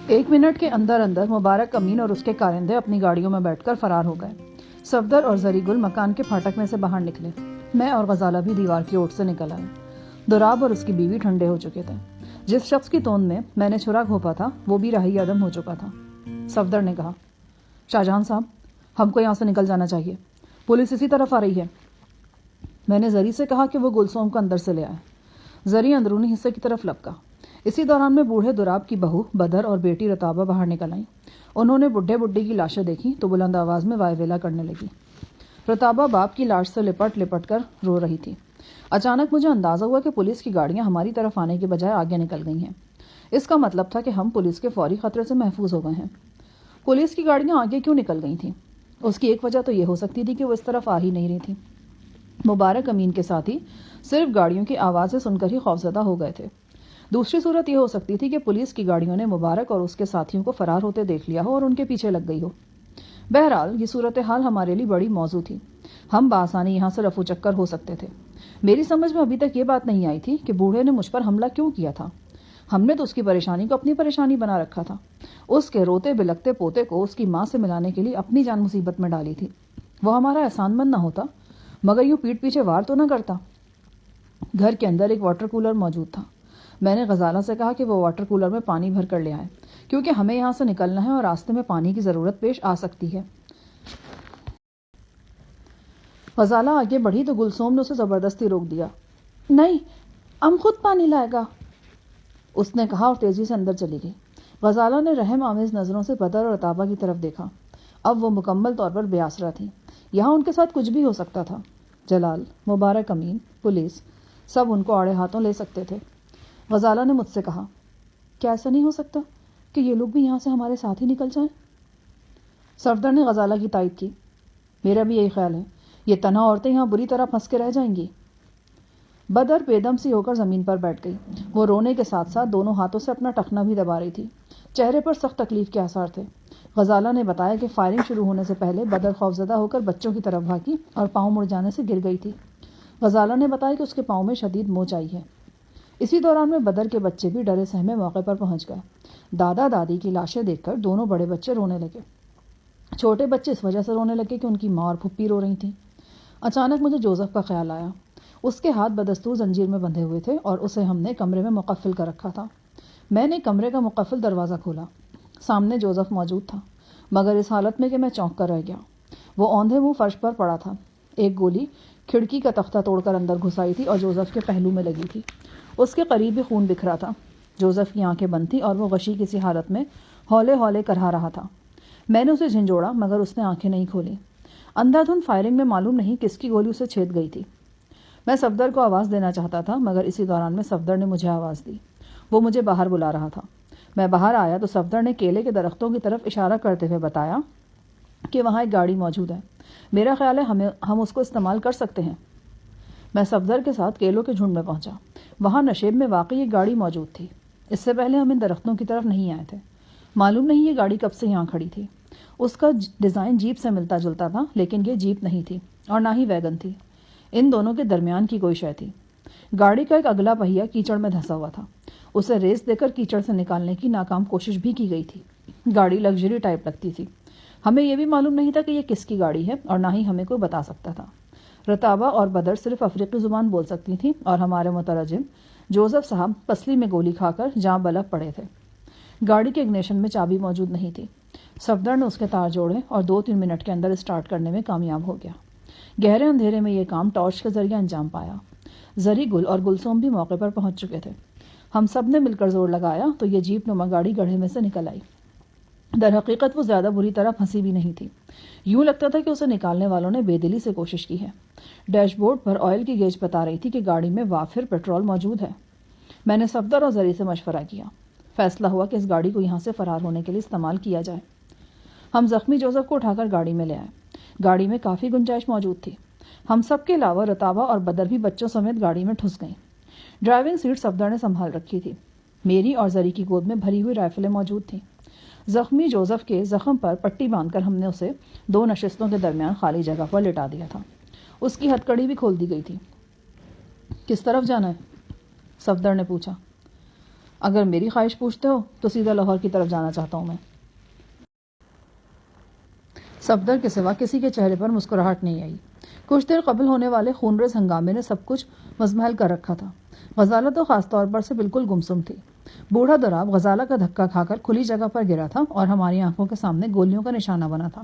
1 minute کے اندر اندر مبارک امین اور اس کے کارندے اپنی گاڑیوں میں بیٹھ کر فرار ہو گئے۔ صفدر اور زری گل مکان کے پھاٹک میں سے باہر نکلے۔ میں اور غزالہ بھی دیوار کی اوٹ سے نکل آئے۔ دراب اور اس کی بیوی ٹھنڈے ہو چکے تھے۔ جس شخص کی توند میں نے چھرا گھونپا تھا وہ بھی راہی عدم ہو چکا تھا۔ صفدر نے کہا، شاہ جہاں صاحب، ہم کو یہاں سے نکل جانا چاہیے، پولیس اسی طرف آ رہی ہے۔ میں نے زری سے کہا کہ وہ گلسوم کو اندر سے لے آئے۔ زری اندرونی حصے کی طرف لپکا۔ اسی دوران میں بوڑھے دراب کی بہو بدر اور بیٹی رتابہ باہر نکل آئیں۔ انہوں نے بڈھے بڈھی کی لاشیں دیکھی تو بلند آواز میں وائے ویلا کرنے لگی۔ رتابہ باپ کی لاش سے لپٹ لپٹ کر رو رہی تھی۔ اچانک مجھے اندازہ ہوا کہ پولیس کی گاڑیاں ہماری طرف آنے کے بجائے آگے نکل گئی ہیں۔ اس کا مطلب تھا کہ ہم پولیس کے فوری خطرے سے محفوظ ہو گئے ہیں۔ پولیس کی گاڑیاں آگے کیوں نکل گئی تھیں؟ اس کی ایک وجہ تو یہ ہو سکتی تھی کہ وہ اس طرف آ ہی نہیں رہی تھی۔ مبارک امین کے ساتھی صرف گاڑیوں کی آوازیں سن کر ہی خوفزدہ ہو گئے تھے۔ دوسری صورت یہ ہو سکتی تھی کہ پولیس کی گاڑیوں نے مبارک اور اس کے ساتھیوں کو فرار ہوتے دیکھ لیا ہو اور ان کے پیچھے لگ گئی ہو۔ بہرحال یہ صورتحال ہمارے لیے بڑی موزوں تھی۔ ہم بآسانی یہاں سے رفو چکر ہو سکتے تھے۔ میری سمجھ میں ابھی تک یہ بات نہیں آئی تھی کہ بوڑھے نے مجھ پر حملہ کیوں کیا تھا۔ ہم نے تو اس کی پریشانی کو اپنی پریشانی بنا رکھا تھا۔ اس کے روتے بلکتے پوتے کو اس کی ماں سے ملانے کے لیے اپنی جان مصیبت میں ڈالی تھی۔ وہ ہمارا احسان مند نہ ہوتا مگر یوں پیٹ پیچھے وار تو نہ کرتا۔ گھر کے اندر ایک واٹر کولر موجود تھا۔ میں نے غزالہ سے کہا کہ وہ واٹر کولر میں پانی بھر کر لے آئے کیونکہ ہمیں یہاں سے نکلنا ہے اور راستے میں پانی کی ضرورت پیش آ سکتی ہے۔ غزالہ آگے بڑھی تو گلسوم نے اسے زبردستی روک دیا۔ نہیں، ام خود پانی لائے گا، اس نے کہا اور تیزی سے اندر چلی گئی۔ غزالہ نے رحم آمیز نظروں سے بدر اور رتابہ کی طرف دیکھا۔ اب وہ مکمل طور پر بے آسرا تھی۔ یہاں ان کے ساتھ کچھ بھی ہو سکتا تھا۔ جلال، مبارک امین، پولیس، سب ان کو آڑے ہاتھوں لے سکتے تھے۔ غزالہ نے مجھ سے کہا، کیا ایسا نہیں ہو سکتا کہ یہ لوگ بھی یہاں سے ہمارے ساتھ ہی نکل جائیں؟ صفدر نے غزالہ کی تائید کی، میرا بھی یہی خیال ہے، یہ تنہا عورتیں یہاں بری طرح پھنس کے رہ جائیں گی۔ بدر بیدم سی ہو کر زمین پر بیٹھ گئی۔ وہ رونے کے ساتھ ساتھ دونوں ہاتھوں سے اپنا ٹخنا بھی دبا رہی تھی۔ چہرے پر سخت تکلیف کے آثار تھے۔ غزالہ نے بتایا کہ فائرنگ شروع ہونے سے پہلے بدر خوفزدہ ہو کر بچوں کی طرف بھاگی اور پاؤں مڑ جانے سے گر گئی تھی۔ غزالہ نے بتایا کہ اس کے پاؤں میں شدید موچ آئی ہے۔ اسی دوران میں بدر کے بچے بھی ڈرے سہمے موقع پر پہنچ گئے۔ دادا دادی کی لاشیں دیکھ کر دونوں بڑے بچے رونے لگے۔ چھوٹے بچے اس وجہ سے رونے لگے کہ ان کی ماں اور پھپھی رو رہی تھیں۔ اچانک مجھے جوزف کا خیال آیا۔ اس کے ہاتھ بدستور زنجیر میں بندھے ہوئے تھے اور اسے ہم نے کمرے میں مقفل کر رکھا تھا۔ میں نے کمرے کا مقفل دروازہ کھولا۔ سامنے جوزف موجود تھا مگر اس حالت میں کہ میں چونک کر رہ گیا۔ وہ اوندھے منہ فرش پر پڑا تھا۔ ایک گولی کھڑکی کا تختہ توڑ کر اندر گھس آئی تھی اور جوزف کے پہلو میں لگی تھی۔ اس کے قریب ہی خون بکھرا تھا۔ جوزف کی آنکھیں بند تھیں اور وہ غشی کسی حالت میں ہولے ہولے کرہا رہا تھا۔ میں نے اسے جھنجھوڑا مگر اس نے آنکھیں نہیں کھولی۔ اندھا دھند فائرنگ میں معلوم نہیں کس کی گولی اسے چھید گئی تھی۔ میں صفدر کو آواز دینا چاہتا تھا مگر اسی دوران میں صفدر نے مجھے آواز دی۔ وہ مجھے باہر بلا رہا تھا۔ میں باہر آیا تو صفدر نے کیلے کے درختوں کی طرف اشارہ کرتے ہوئے بتایا کہ وہاں ایک گاڑی موجود ہے، میرا خیال ہے ہم اس کو استعمال کر سکتے ہیں۔ میں صفدر کے ساتھ کیلوں کے جھنڈ میں پہنچا۔ وہاں نشیب میں واقعی ایک گاڑی موجود تھی۔ اس سے پہلے ہم ان درختوں کی طرف نہیں آئے تھے۔ معلوم نہیں یہ گاڑی کب سے یہاں کھڑی تھی۔ اس کا ڈیزائن جیپ سے ملتا جلتا تھا لیکن یہ جیپ نہیں تھی اور نہ ہی ویگن تھی۔ ان دونوں کے درمیان کی کوئی شے تھی۔ گاڑی کا ایک اگلا پہیہ کیچڑ میں دھنسا ہوا تھا۔ اسے ریس دے کر کیچڑ سے نکالنے کی ناکام کوشش بھی کی گئی تھی۔ گاڑی لگژری ٹائپ لگتی تھی۔ ہمیں یہ بھی معلوم نہیں تھا کہ یہ کس کی گاڑی ہے اور نہ ہی ہمیں کوئی بتا سکتا تھا۔ رتابہ اور بدر صرف افریقی زبان بول سکتی تھیں اور ہمارے مترجم جوزف صاحب پسلی میں گولی کھا کر جاں بلک پڑے تھے۔ گاڑی کے اگنیشن میں چابی موجود نہیں تھی۔ صفدر نے اس کے تار جوڑے اور 2-3 منٹ کے اندر اسٹارٹ کرنے میں کامیاب ہو گیا۔ گہرے اندھیرے میں یہ کام ٹارچ کے ذریعے انجام پایا۔ زری گل اور گلسوم بھی موقع پر پہنچ چکے تھے۔ ہم سب نے مل کر زور لگایا تو یہ جیپ نما گاڑی گڑھے میں سے نکل آئی۔ در حقیقت وہ زیادہ بری طرح پھنسی بھی نہیں تھی۔ یوں لگتا تھا کہ اسے نکالنے والوں نے بے دلی سے کوشش کی ہے۔ ڈیش بورڈ پر آئل کی گیج بتا رہی تھی کہ گاڑی میں وافر پیٹرول موجود ہے۔ میں نے صفدر اور زری سے مشورہ کیا۔ فیصلہ ہوا کہ اس گاڑی کو یہاں سے فرار ہونے کے لیے استعمال کیا جائے۔ ہم زخمی جوزف کو اٹھا کر گاڑی میں لے آئے۔ گاڑی میں کافی گنجائش موجود تھی۔ ہم سب کے علاوہ رتابہ اور بدر بھی بچوں سمیت گاڑی میں ٹھس گئیں۔ ڈرائیونگ سیٹ صفدر نے سنبھال رکھی تھی۔ میری اور زری کی گود میں بھری ہوئی رائفلیں موجود تھیں۔ زخمی جوزف کے زخم پر پٹی باندھ کر ہم نے اسے 2 نشستوں کے درمیان خالی جگہ پر لٹا دیا تھا۔ اس کی ہتھ کڑی بھی کھول دی گئی تھی۔ کس طرف جانا ہے؟ صفدر نے پوچھا۔ اگر میری خواہش پوچھتے ہو تو سیدھا لاہور کی طرف جانا چاہتا ہوں میں۔ صفدر کے سوا کسی کے چہرے پر مسکراہٹ نہیں آئی۔ کچھ دیر قبل ہونے والے خونریز ہنگامے نے سب کچھ مزمحل کر رکھا تھا۔ غزالہ تو خاص طور پر سے بالکل گمسم تھی۔ بوڑھا دوراب غزالہ کا دھکا کھا کر کھلی جگہ پر گرا تھا اور ہماری آنکھوں کے سامنے گولیوں کا نشانہ بنا تھا۔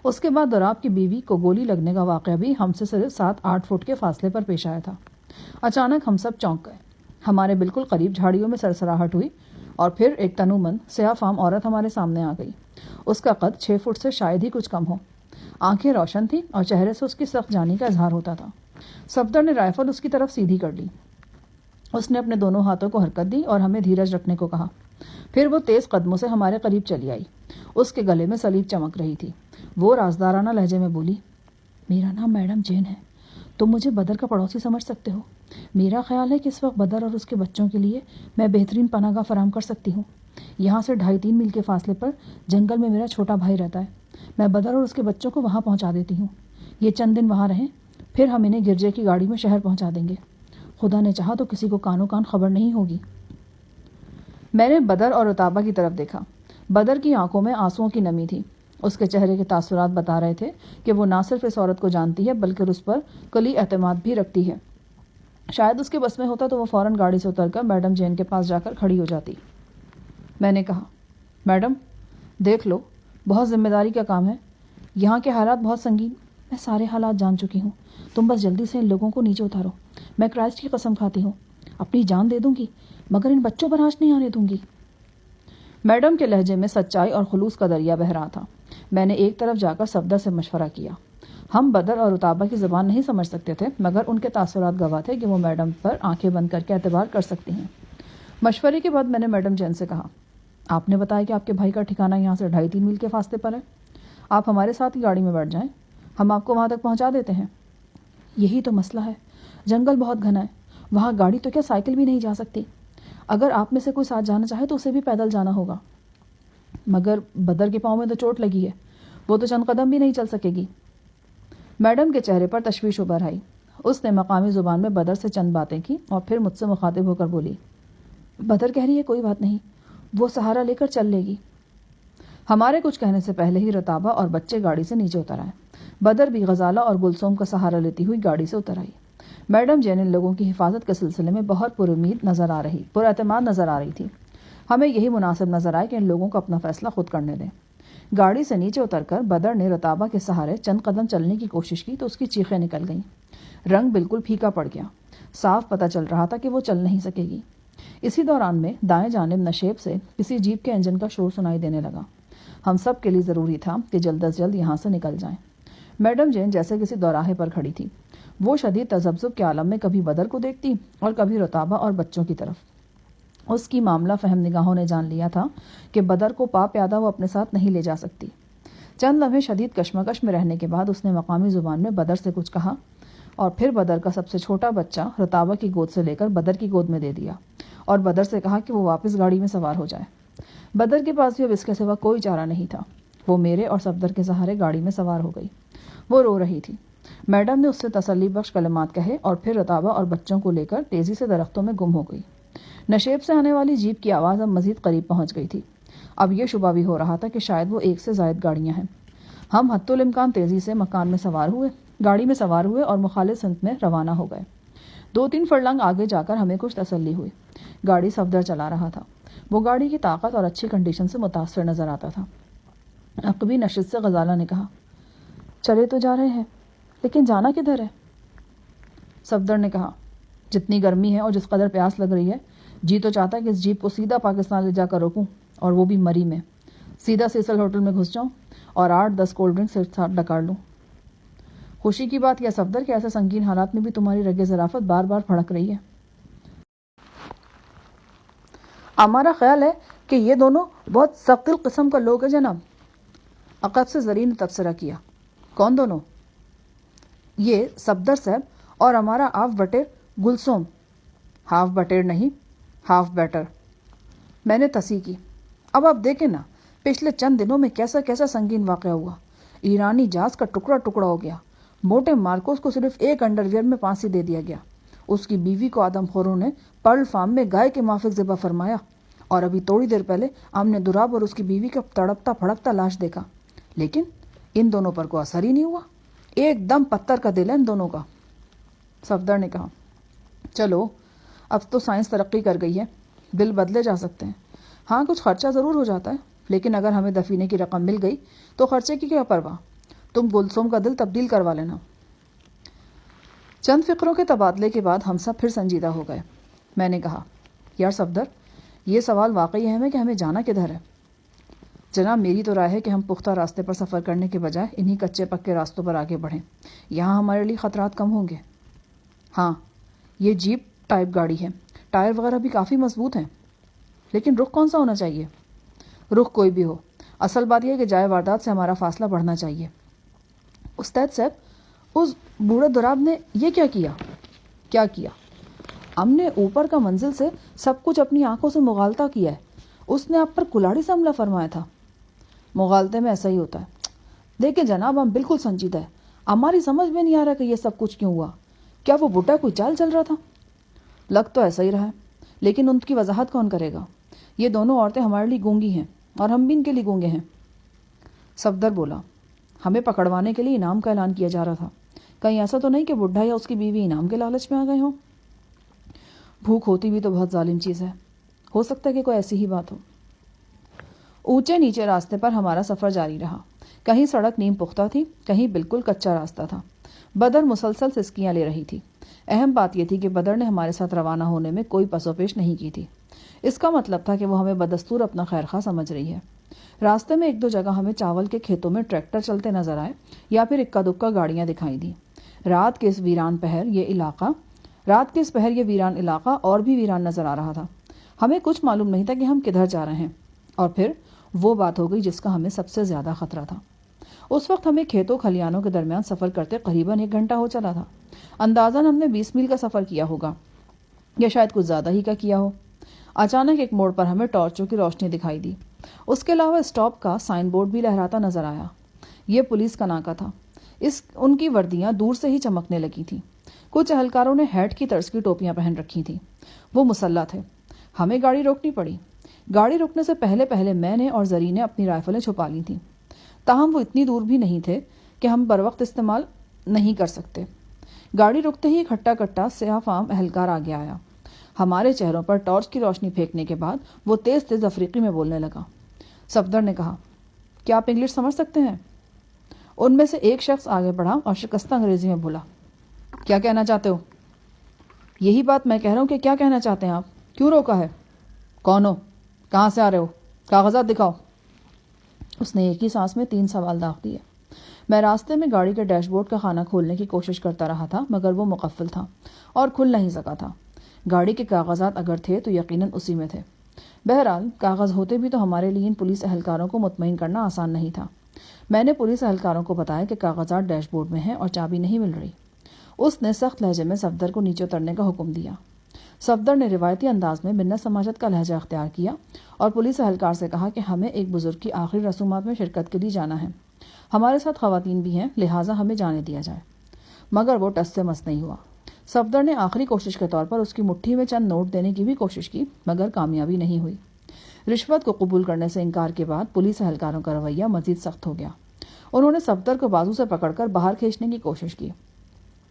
اس کے بعد دوراب کی بیوی کو گولی لگنے کا واقعہ بھی ہم سے صرف 7-8 فٹ کے فاصلے پر پیش آیا تھا۔ اچانک ہم سب چونک گئے۔ ہمارے بالکل قریب جھاڑیوں میں سرسراہٹ ہوئی اور پھر ایک تنومند سیاہ فام عورت ہمارے سامنے آ گئی۔ اس کا قد 6 فٹ سے شاید ہی کچھ کم ہو۔ آنکھیں روشن تھیں اور چہرے سے اس کی سخت جانی کا اظہار ہوتا تھا۔ صفدر نے رائفل اس کی طرف سیدھی کر لی۔ اس نے اپنے دونوں ہاتھوں کو حرکت دی اور ہمیں دھیرج رکھنے کو کہا۔ پھر وہ تیز قدموں سے ہمارے قریب چلی آئی۔ اس کے گلے میں سلیب چمک رہی تھی۔ وہ رازدارانہ لہجے میں بولی، میرا نام میڈم جین ہے، تم مجھے بدر کا پڑوسی سمجھ سکتے ہو۔ میرا خیال ہے کہ اس وقت بدر اور اس کے بچوں کے لیے میں بہترین پناہ گاہ فراہم کر سکتی ہوں۔ یہاں سے 2.5-3 میل کے فاصلے پر جنگل میں میرا چھوٹا بھائی رہتا ہے۔ میں بدر اور اس کے بچوں کو وہاں پہنچا دیتی ہوں۔ یہ چند دن وہاں رہیں، پھر ہم انہیں گرجے کی گاڑی میں شہر پہنچا دیں گے۔ خدا نے چاہا تو کسی کو کانوں کان خبر نہیں ہوگی۔ میں نے بدر اور رتابہ کی طرف دیکھا۔ بدر کی آنکھوں میں آنسوؤں کی نمی تھی۔ اس کے چہرے کے تاثرات بتا رہے تھے کہ وہ نہ صرف اس عورت کو جانتی ہے بلکہ اس پر کلی اعتماد بھی رکھتی ہے۔ شاید اس کے بس میں ہوتا تو وہ فوراً گاڑی سے اتر کر میڈم جین کے پاس جا کر کھڑی ہو جاتی۔ میں نے کہا، میڈم دیکھ لو، بہت ذمہ داری کا کام ہے۔ یہاں کے حالات بہت سنگین، میں سارے حالات جان چکی ہوں۔ تم بس جلدی سے ان لوگوں کو نیچے اتارو۔ میں کرائسٹ کی قسم کھاتی ہوں، اپنی جان دے دوں گی مگر ان بچوں پر آنچ نہیں آنے دوں گی۔ میڈم کے لہجے میں سچائی اور خلوص کا دریا بہہ رہا تھا۔ میں نے ایک طرف جا کر صفدر سے مشورہ کیا۔ ہم بدر اور رتابہ کی زبان نہیں سمجھ سکتے تھے مگر ان کے تاثرات گواہ تھے کہ وہ میڈم پر آنکھیں بند کر کے اعتبار کر سکتی ہیں۔ مشورے کے بعد میں نے میڈم جین سے کہا، آپ نے بتایا کہ آپ کے بھائی کا ٹھکانہ یہاں سے 2.5-3 میل کے فاصلے پر ہے۔ آپ ہمارے ساتھ ہی گاڑی میں بیٹھ جائیں، ہم آپ کو وہاں تک پہنچا دیتے ہیں۔ یہی تو مسئلہ ہے، جنگل بہت گھنا ہے، وہاں گاڑی تو کیا سائیکل بھی نہیں جا سکتی۔ اگر آپ میں سے کوئی ساتھ جانا چاہے تو اسے بھی پیدل جانا ہوگا۔ مگر بدر کے پاؤں میں تو چوٹ لگی ہے، وہ تو چند قدم بھی نہیں چل سکے گی۔ میڈم کے چہرے پر تشویش ابھر آئی۔ اس نے مقامی زبان میں بدر سے چند باتیں کی اور پھر مجھ سے مخاطب ہو کر بولی، بدر کہہ رہی ہے کوئی بات نہیں، وہ سہارا لے کر چل لے گی۔ ہمارے کچھ کہنے سے پہلے ہی رتابہ اور بچے گاڑی سے نیچے اتر آئے۔ بدر بھی غزالہ اور گلسوم کا سہارا لیتی ہوئی گاڑی سے اتر آئی۔ میڈم جین ان لوگوں کی حفاظت کے سلسلے میں بہت پر اعتماد نظر آ رہی تھی۔ ہمیں یہی مناسب نظر آئے کہ ان لوگوں کو اپنا فیصلہ خود کرنے دیں۔ گاڑی سے نیچے اتر کر بدر نے رتابہ کے سہارے چند قدم چلنے کی کوشش کی تو اس کی چیخیں نکل گئیں۔ رنگ بالکل پھیکا پڑ گیا، صاف پتہ چل رہا تھا کہ وہ چل نہیں سکے گی۔ اسی دوران میں دائیں جانب نشیب سے کسی جیپ کے انجن کا شور سنائی دینے لگا۔ ہم سب کے لیے ضروری تھا کہ جلد از جلد یہاں سے نکل جائیں۔ میڈم جین جیسے کسی دوراہے پر کھڑی تھی۔ وہ شدید تذبذب کے عالم میں کبھی بدر کو دیکھتی اور کبھی رتابہ اور بچوں کی طرف۔ اس کی معاملہ فہم نگاہوں نے جان لیا تھا کہ بدر کو پا پیادہ وہ اپنے ساتھ نہیں لے جا سکتی۔ چند لمحے شدید کشمکش میں رہنے کے بعد اس نے مقامی زبان میں بدر سے کچھ کہا اور پھر بدر کا سب سے چھوٹا بچہ رتابہ کی گود سے لے کر بدر کی گود میں دے دیا اور بدر سے کہا کہ وہ واپس گاڑی میں سوار ہو جائے۔ بدر کے پاس بھی اب اس کے سوا کوئی چارہ نہیں تھا۔ وہ میرے اور صفدر کے سہارے گاڑی میں سوار ہو گئی۔ وہ رو رہی تھی۔ میڈم نے اس سے تسلی بخش کلمات کہے اور پھر رتابہ اور بچوں کو لے کر تیزی سے درختوں میں گم ہو گئی۔ نشیب سے آنے والی جیپ کی آواز اب مزید قریب پہنچ گئی تھی۔ اب یہ شبہ بھی ہو رہا تھا کہ شاید وہ 1 سے زائد گاڑیاں ہیں۔ ہم حتی الامکان تیزی سے گاڑی میں سوار ہوئے اور مخالف سمت میں روانہ ہو گئے۔ 2-3 فرلنگ آگے جا کر ہمیں کچھ تسلی ہوئی۔ گاڑی صفدر چلا رہا تھا۔ وہ گاڑی کی طاقت اور اچھی کنڈیشن سے متاثر نظر آتا تھا۔ عقبی نشست سے غزالہ نے کہا، چلے تو جا رہے ہیں لیکن جانا کدھر ہے؟ صفدر نے کہا، جتنی گرمی ہے اور جس قدر پیاس لگ رہی ہے، جی تو چاہتا ہے کہ اس جیپ کو سیدھا پاکستان لے جا کر روکوں اور وہ بھی مری میں، سیدھا سیسل ہوٹل میں گھس جاؤں اور 8-10 کولڈ ڈرنک سے ساتھ ڈکار لوں۔ خوشی کی بات یہ صفدر کہ ایسے سنگین حالات میں بھی تمہاری رگ ظرافت بار بار پھڑک رہی ہے۔ ہمارا خیال ہے کہ یہ دونوں بہت سخت دل قسم کا لوگ ہیں جناب۔ عقب سے زرین نے تبصرہ کیا، کون دونوں؟ یہ صفدر صاحب اور ہمارا ہاف بٹیر گلسوم۔ ہاف بٹیر نہیں، ہاف بیٹر، میں نے تصحیح کی۔ اب آپ دیکھیں نا، پچھلے چند دنوں میں کیسا کیسا سنگین واقعہ ہوا۔ ایرانی جہاز کا ٹکڑا ٹکڑا ہو گیا، موٹے مارکوس کو صرف ایک انڈر ویئر میں پھانسی دے دیا گیا اس کی بیوی کو آدم خوروں نے پرل فارم میں گائے کے مافک ذبح فرمایا، اور ابھی تھوڑی دیر پہلے ہم نے دراب اور اس کی بیوی کا تڑپتا پھڑکتا لاش دیکھا، لیکن ان دونوں پر کوئی اثر ہی نہیں ہوا۔ ایک دم پتھر کا دل ہے ان دونوں کا۔ صفدر نے کہا، چلو اب تو سائنس ترقی کر گئی ہے، دل بدلے جا سکتے ہیں۔ ہاں کچھ خرچہ ضرور ہو جاتا ہے، لیکن اگر ہمیں دفینے کی رقم مل گئی تو خرچے کی کیا پرواہ، تم گلسوم کا دل تبدیل کروا لینا۔ چند فکروں کے تبادلے کے بعد ہم سب پھر سنجیدہ ہو گئے۔ میں نے کہا، یار صفدر، یہ سوال واقعی اہم ہے کہ ہمیں جانا کدھر ہے؟ جناب، میری تو رائے ہے کہ ہم پختہ راستے پر سفر کرنے کے بجائے انہی کچے پکے راستوں پر آگے بڑھیں، یہاں ہمارے لیے خطرات کم ہوں گے۔ ہاں، یہ جیپ ٹائپ گاڑی ہے، ٹائر وغیرہ بھی کافی مضبوط ہیں، لیکن رخ کون سا ہونا چاہیے؟ رخ کوئی بھی ہو، اصل بات یہ ہے کہ جائے واردات سے ہمارا فاصلہ بڑھنا چاہیے۔ استاد صاحب، اس بوڑھے دراب نے یہ کیا کیا؟ کیا کیا؟ ہم نے اوپر کا منزل سے سب کچھ اپنی آنکھوں سے مغالطہ کیا ہے، اس نے آپ پر کلاڑی سے حملہ فرمایا تھا۔ مغالطے میں ایسا ہی ہوتا ہے۔ دیکھیں جناب، ہم بالکل سنجیدہ ہے، ہماری سمجھ میں نہیں آ رہا کہ یہ سب کچھ کیوں ہوا۔ کیا وہ بڈھا کوئی چال چل رہا تھا؟ لگ تو ایسا ہی رہا ہے، لیکن ان کی وضاحت کون کرے گا؟ یہ دونوں عورتیں ہمارے لیے گونگی ہیں اور ہم بھی ان کے لیے گونگے ہیں۔ صفدر بولا، ہمیں پکڑوانے کے لیے انعام کا اعلان کیا جا رہا تھا، کہیں ایسا تو نہیں کہ بڈھا یا اس کی بیوی انعام کے لالچ میں آ گئے ہوں؟ بھوک ہوتی بھی تو بہت ظالم چیز ہے، ہو سکتا ہے کہ کوئی ایسی ہی بات ہو۔ اونچے نیچے راستے پر ہمارا سفر جاری رہا، کہیں سڑک نیم پختہ تھی، کہیں بالکل کچا راستہ تھا۔ بدر مسلسل سسکیاں لے رہی تھی۔ اہم بات یہ تھی کہ بدر نے ہمارے ساتھ روانہ ہونے میں کوئی پس و پیش نہیں کی تھی۔ اس کا مطلب تھا کہ وہ ہمیں بدستور اپنا خیر خواہ سمجھ رہی ہے۔ راستے میں ایک دو جگہ ہمیں چاول کے کھیتوں میں ٹریکٹر چلتے نظر آئے یا پھر اکا دکا گاڑیاں دکھائی دیں۔ رات کے اس پہر یہ ویران علاقہ اور بھی ویران نظر آ رہا تھا۔ ہمیں کچھ معلوم نہیں تھا کہ ہم کدھر جا رہے ہیں، اور پھر وہ بات ہو گئی جس کا ہمیں سب سے زیادہ خطرہ تھا۔ اس وقت ہمیں کھیتوں کھلیانوں کے درمیان سفر کرتے قریباً 1 گھنٹہ ہو چلا تھا۔ اندازاً ہم نے 20 میل کا سفر کیا ہوگا، یا شاید کچھ زیادہ ہی کا کیا ہو۔ اچانک ایک موڑ پر ہمیں ٹارچوں کی روشنی دکھائی دی۔ اس کے علاوہ اسٹاپ کا سائن بورڈ بھی لہراتا نظر آیا۔ یہ پولیس کا ناکہ تھا۔ ان کی وردیاں دور سے ہی چمکنے لگی تھیں۔ کچھ اہلکاروں نے ہیٹ کی طرز کی ٹوپیاں پہن رکھی تھیں۔ وہ مسلح تھے۔ ہمیں گاڑی روکنی پڑی۔ گاڑی روکنے سے پہلے میں نے اور زری نے اپنی رائفلیں چھپا لی تھیں، تاہم وہ اتنی دور بھی نہیں تھے کہ ہم بروقت استعمال نہیں کر سکتے۔ گاڑی رکتے ہی ایک ہٹا کٹا سیاہ فام اہلکار آگے آیا۔ ہمارے چہروں پر ٹارچ کی روشنی پھینکنے کے بعد وہ تیز تیز افریقی میں بولنے لگا۔ صفدر نے کہا، کیا آپ انگلش سمجھ سکتے ہیں؟ ان میں سے ایک شخص آگے بڑھا اور شکستہ انگریزی میں بولا، کیا کہنا چاہتے ہو؟ یہی بات میں کہہ رہا ہوں کہ کیا کہنا چاہتے ہیں آپ؟ کیوں روکا ہے؟ کون ہو؟ کہاں سے آ رہے ہو؟ کاغذات دکھاؤ۔ اس نے ایک ہی سانس میں 3 سوال داغ دیے۔ میں راستے میں گاڑی کے ڈیش بورڈ کا خانہ کھولنے کی کوشش کرتا رہا تھا، مگر وہ مقفل تھا اور کھل نہیں سکا تھا۔ گاڑی کے کاغذات اگر تھے تو یقیناً اسی میں تھے۔ بہرحال کاغذ ہوتے بھی تو ہمارے لیے ان پولیس اہلکاروں کو مطمئن کرنا آسان نہیں تھا۔ میں نے پولیس اہلکاروں کو بتایا کہ کاغذات ڈیش بورڈ میں ہیں اور چابی نہیں مل رہی۔ اس نے سخت لہجے میں صفدر کو نیچے اترنے کا حکم دیا۔ صفدر نے روایتی انداز میں منت سماجت کا لہجہ اختیار کیا اور پولیس اہلکار سے کہا کہ ہمیں ایک بزرگ کی آخری رسومات میں شرکت کے لیے جانا ہے، ہمارے ساتھ خواتین بھی ہیں، لہٰذا ہمیں جانے دیا جائے۔ مگر وہ ٹس سے مس نہیں ہوا۔ صفدر نے آخری کوشش کے طور پر اس کی مٹھی میں چند نوٹ دینے کی بھی کوشش کی، مگر کامیابی نہیں ہوئی۔ رشوت کو قبول کرنے سے انکار کے بعد پولیس اہلکاروں کا رویہ مزید سخت ہو گیا۔ انہوں نے صفدر کو بازو سے پکڑ کر باہر کھینچنے کی کوشش کی۔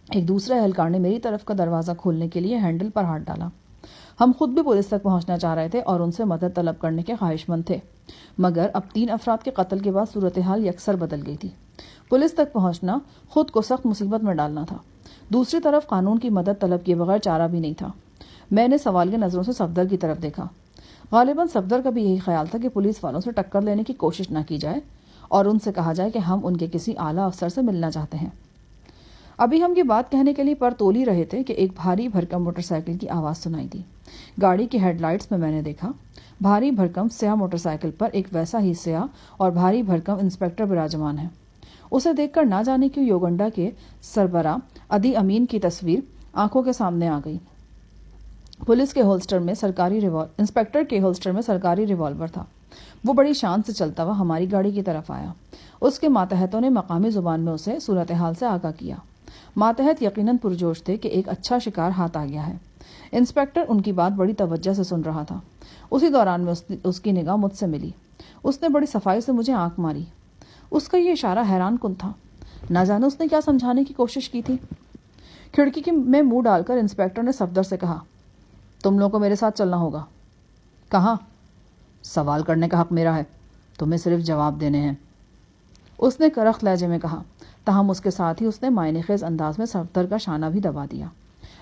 ایک دوسرے اہلکار نے میری طرف کا دروازہ کھولنے کے لیے ہینڈل پر ہاتھ ڈالا۔ ہم خود بھی پولیس تک پہنچنا چاہ رہے تھے اور ان سے مدد طلب کرنے کے خواہش مند تھے، مگر اب 3 افراد کے قتل کے بعد صورتحال یکسر بدل گئی تھی۔ پولیس تک پہنچنا خود کو سخت مصیبت میں ڈالنا تھا، دوسری طرف قانون کی مدد طلب کیے بغیر چارہ بھی نہیں تھا۔ میں نے سوالیہ نظروں سے صفدر کی طرف دیکھا۔ غالباً صفدر کا بھی یہی خیال تھا کہ پولیس والوں سے ٹکر لینے کی کوشش نہ کی جائے اور ان سے کہا جائے کہ ہم ان کے کسی اعلیٰ افسر سے ملنا چاہتے ہیں۔ ابھی ہم یہ بات کہنے کے لیے پر تول ہی رہے تھے کہ ایک بھاری بھرکم موٹر سائیکل کی آواز سنائی دی۔ گاڑی کی ہیڈ لائٹس میں نے دیکھا، بھاری بھرکم سیاہ موٹر سائیکل پر ایک ویسا ہی سیاہ اور بھاری بھرکم انسپیکٹر براجمان ہے۔ اسے دیکھ کر نہ جانے کیوں یوگنڈا کے سربراہ ادی امین کی تصویر آنکھوں کے سامنے آ گئی۔ انسپیکٹر کے ہولسٹر میں سرکاری ریوالور تھا۔ وہ بڑی شان سے چلتا ہوا ہماری گاڑی کی طرف آیا۔ اس کے ماتحتوں نے مقامی زبان میں اسے صورتحال سے آگاہ کیا۔ ماتحت یقیناً پرجوش تھے کہ ایک اچھا شکار ہاتھ آ گیا ہے۔ انسپکٹر ان کی بات بڑی توجہ سے سن رہا تھا۔ اسی دوران میں اس کی نگاہ مجھ سے ملی۔ اس نے بڑی صفائی سے مجھے آنکھ ماری۔ اس کا یہ اشارہ حیران کن تھا۔ نہ جانے اس نے کیا سمجھانے کی کوشش کی تھی۔ کھڑکی میں منہ ڈال کر انسپکٹر نے صفدر سے کہا، تم لوگوں کو میرے ساتھ چلنا ہوگا۔ کہاں؟ سوال کرنے کا حق میرا ہے، تمہیں صرف جواب دینے ہیں، اس نے کرخت لہجے میں کہا۔ تاہم اس کے ساتھ ہی اس نے معنی خیز انداز میں صفدر کا شانہ بھی دبا دیا۔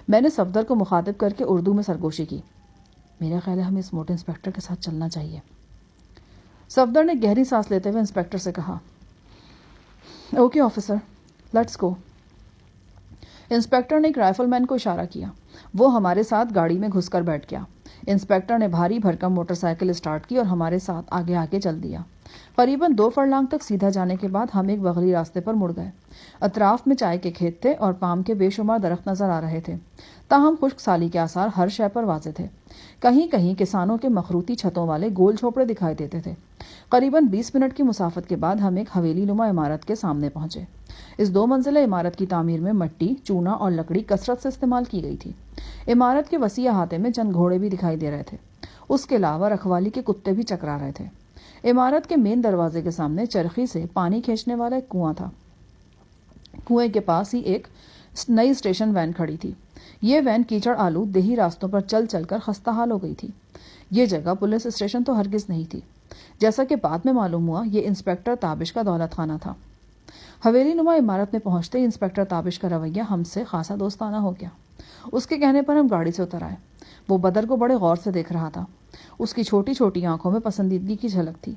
میں نے صفدر کو مخاطب کر کے اردو میں سرگوشی کی، میرا خیال ہے ہمیں اس موٹے انسپکٹر کے ساتھ چلنا چاہیے۔ صفدر نے گہری سانس لیتے ہوئے انسپکٹر سے کہا، okay officer, let's go. Inspector نے ایک رائفل مین کو اشارہ کیا۔ وہ ہمارے ساتھ گاڑی میں گھس کر بیٹھ گیا۔ انسپکٹر نے بھاری بھرکم موٹر سائیکل اسٹارٹ کی اور ہمارے ساتھ آگے آگے چل دیا۔ قریباً 2 فرلانگ تک سیدھا جانے کے بعد ہم ایک بغلی راستے پر مڑ گئے۔ اطراف میں چائے کے کھیت تھے اور پام کے بے شمار درخت نظر آ رہے تھے، تاہم خشک سالی کے آثار ہر شے پر واضح تھے۔ کہیں کہیں کسانوں کے مخروطی چھتوں والے گول جھوپڑے دکھائی دیتے تھے۔ قریباً 20 منٹ کی مسافت کے بعد ہم ایک حویلی نما عمارت کے سامنے پہنچے۔ اس 2 منزلہ عمارت کی تعمیر میں مٹی، چونا اور لکڑی کثرت سے استعمال کی گئی تھی۔ عمارت کے وسیع احاطے میں چند گھوڑے بھی دکھائی دے رہے تھے۔ اس کے علاوہ رکھوالی کے کتے بھی چکرا رہے تھے۔ عمارت کے مین دروازے کے سامنے چرخی سے پانی کھینچنے والا ایک کنواں تھا۔ کنویں کے پاس ہی ایک نئی اسٹیشن وین کھڑی تھی۔ یہ وین کیچڑ آلود دیہی راستوں پر چل چل کر خستہ حال ہو گئی تھی۔ یہ جگہ پولیس اسٹیشن تو ہرگز نہیں تھی، جیسا کہ بعد میں معلوم ہوا یہ انسپکٹر تابش کا دولت خانہ تھا۔ حویلی نما عمارت میں پہنچتے ہی انسپکٹر تابش کا رویہ ہم سے خاصا دوستانہ ہو گیا۔ اس کے کہنے پر ہم گاڑی سے اتر آئے۔ وہ بدر کو بڑے غور سے دیکھ رہا تھا۔ اس کی چھوٹی چھوٹی آنکھوں میں پسندیدگی کی جھلک تھی۔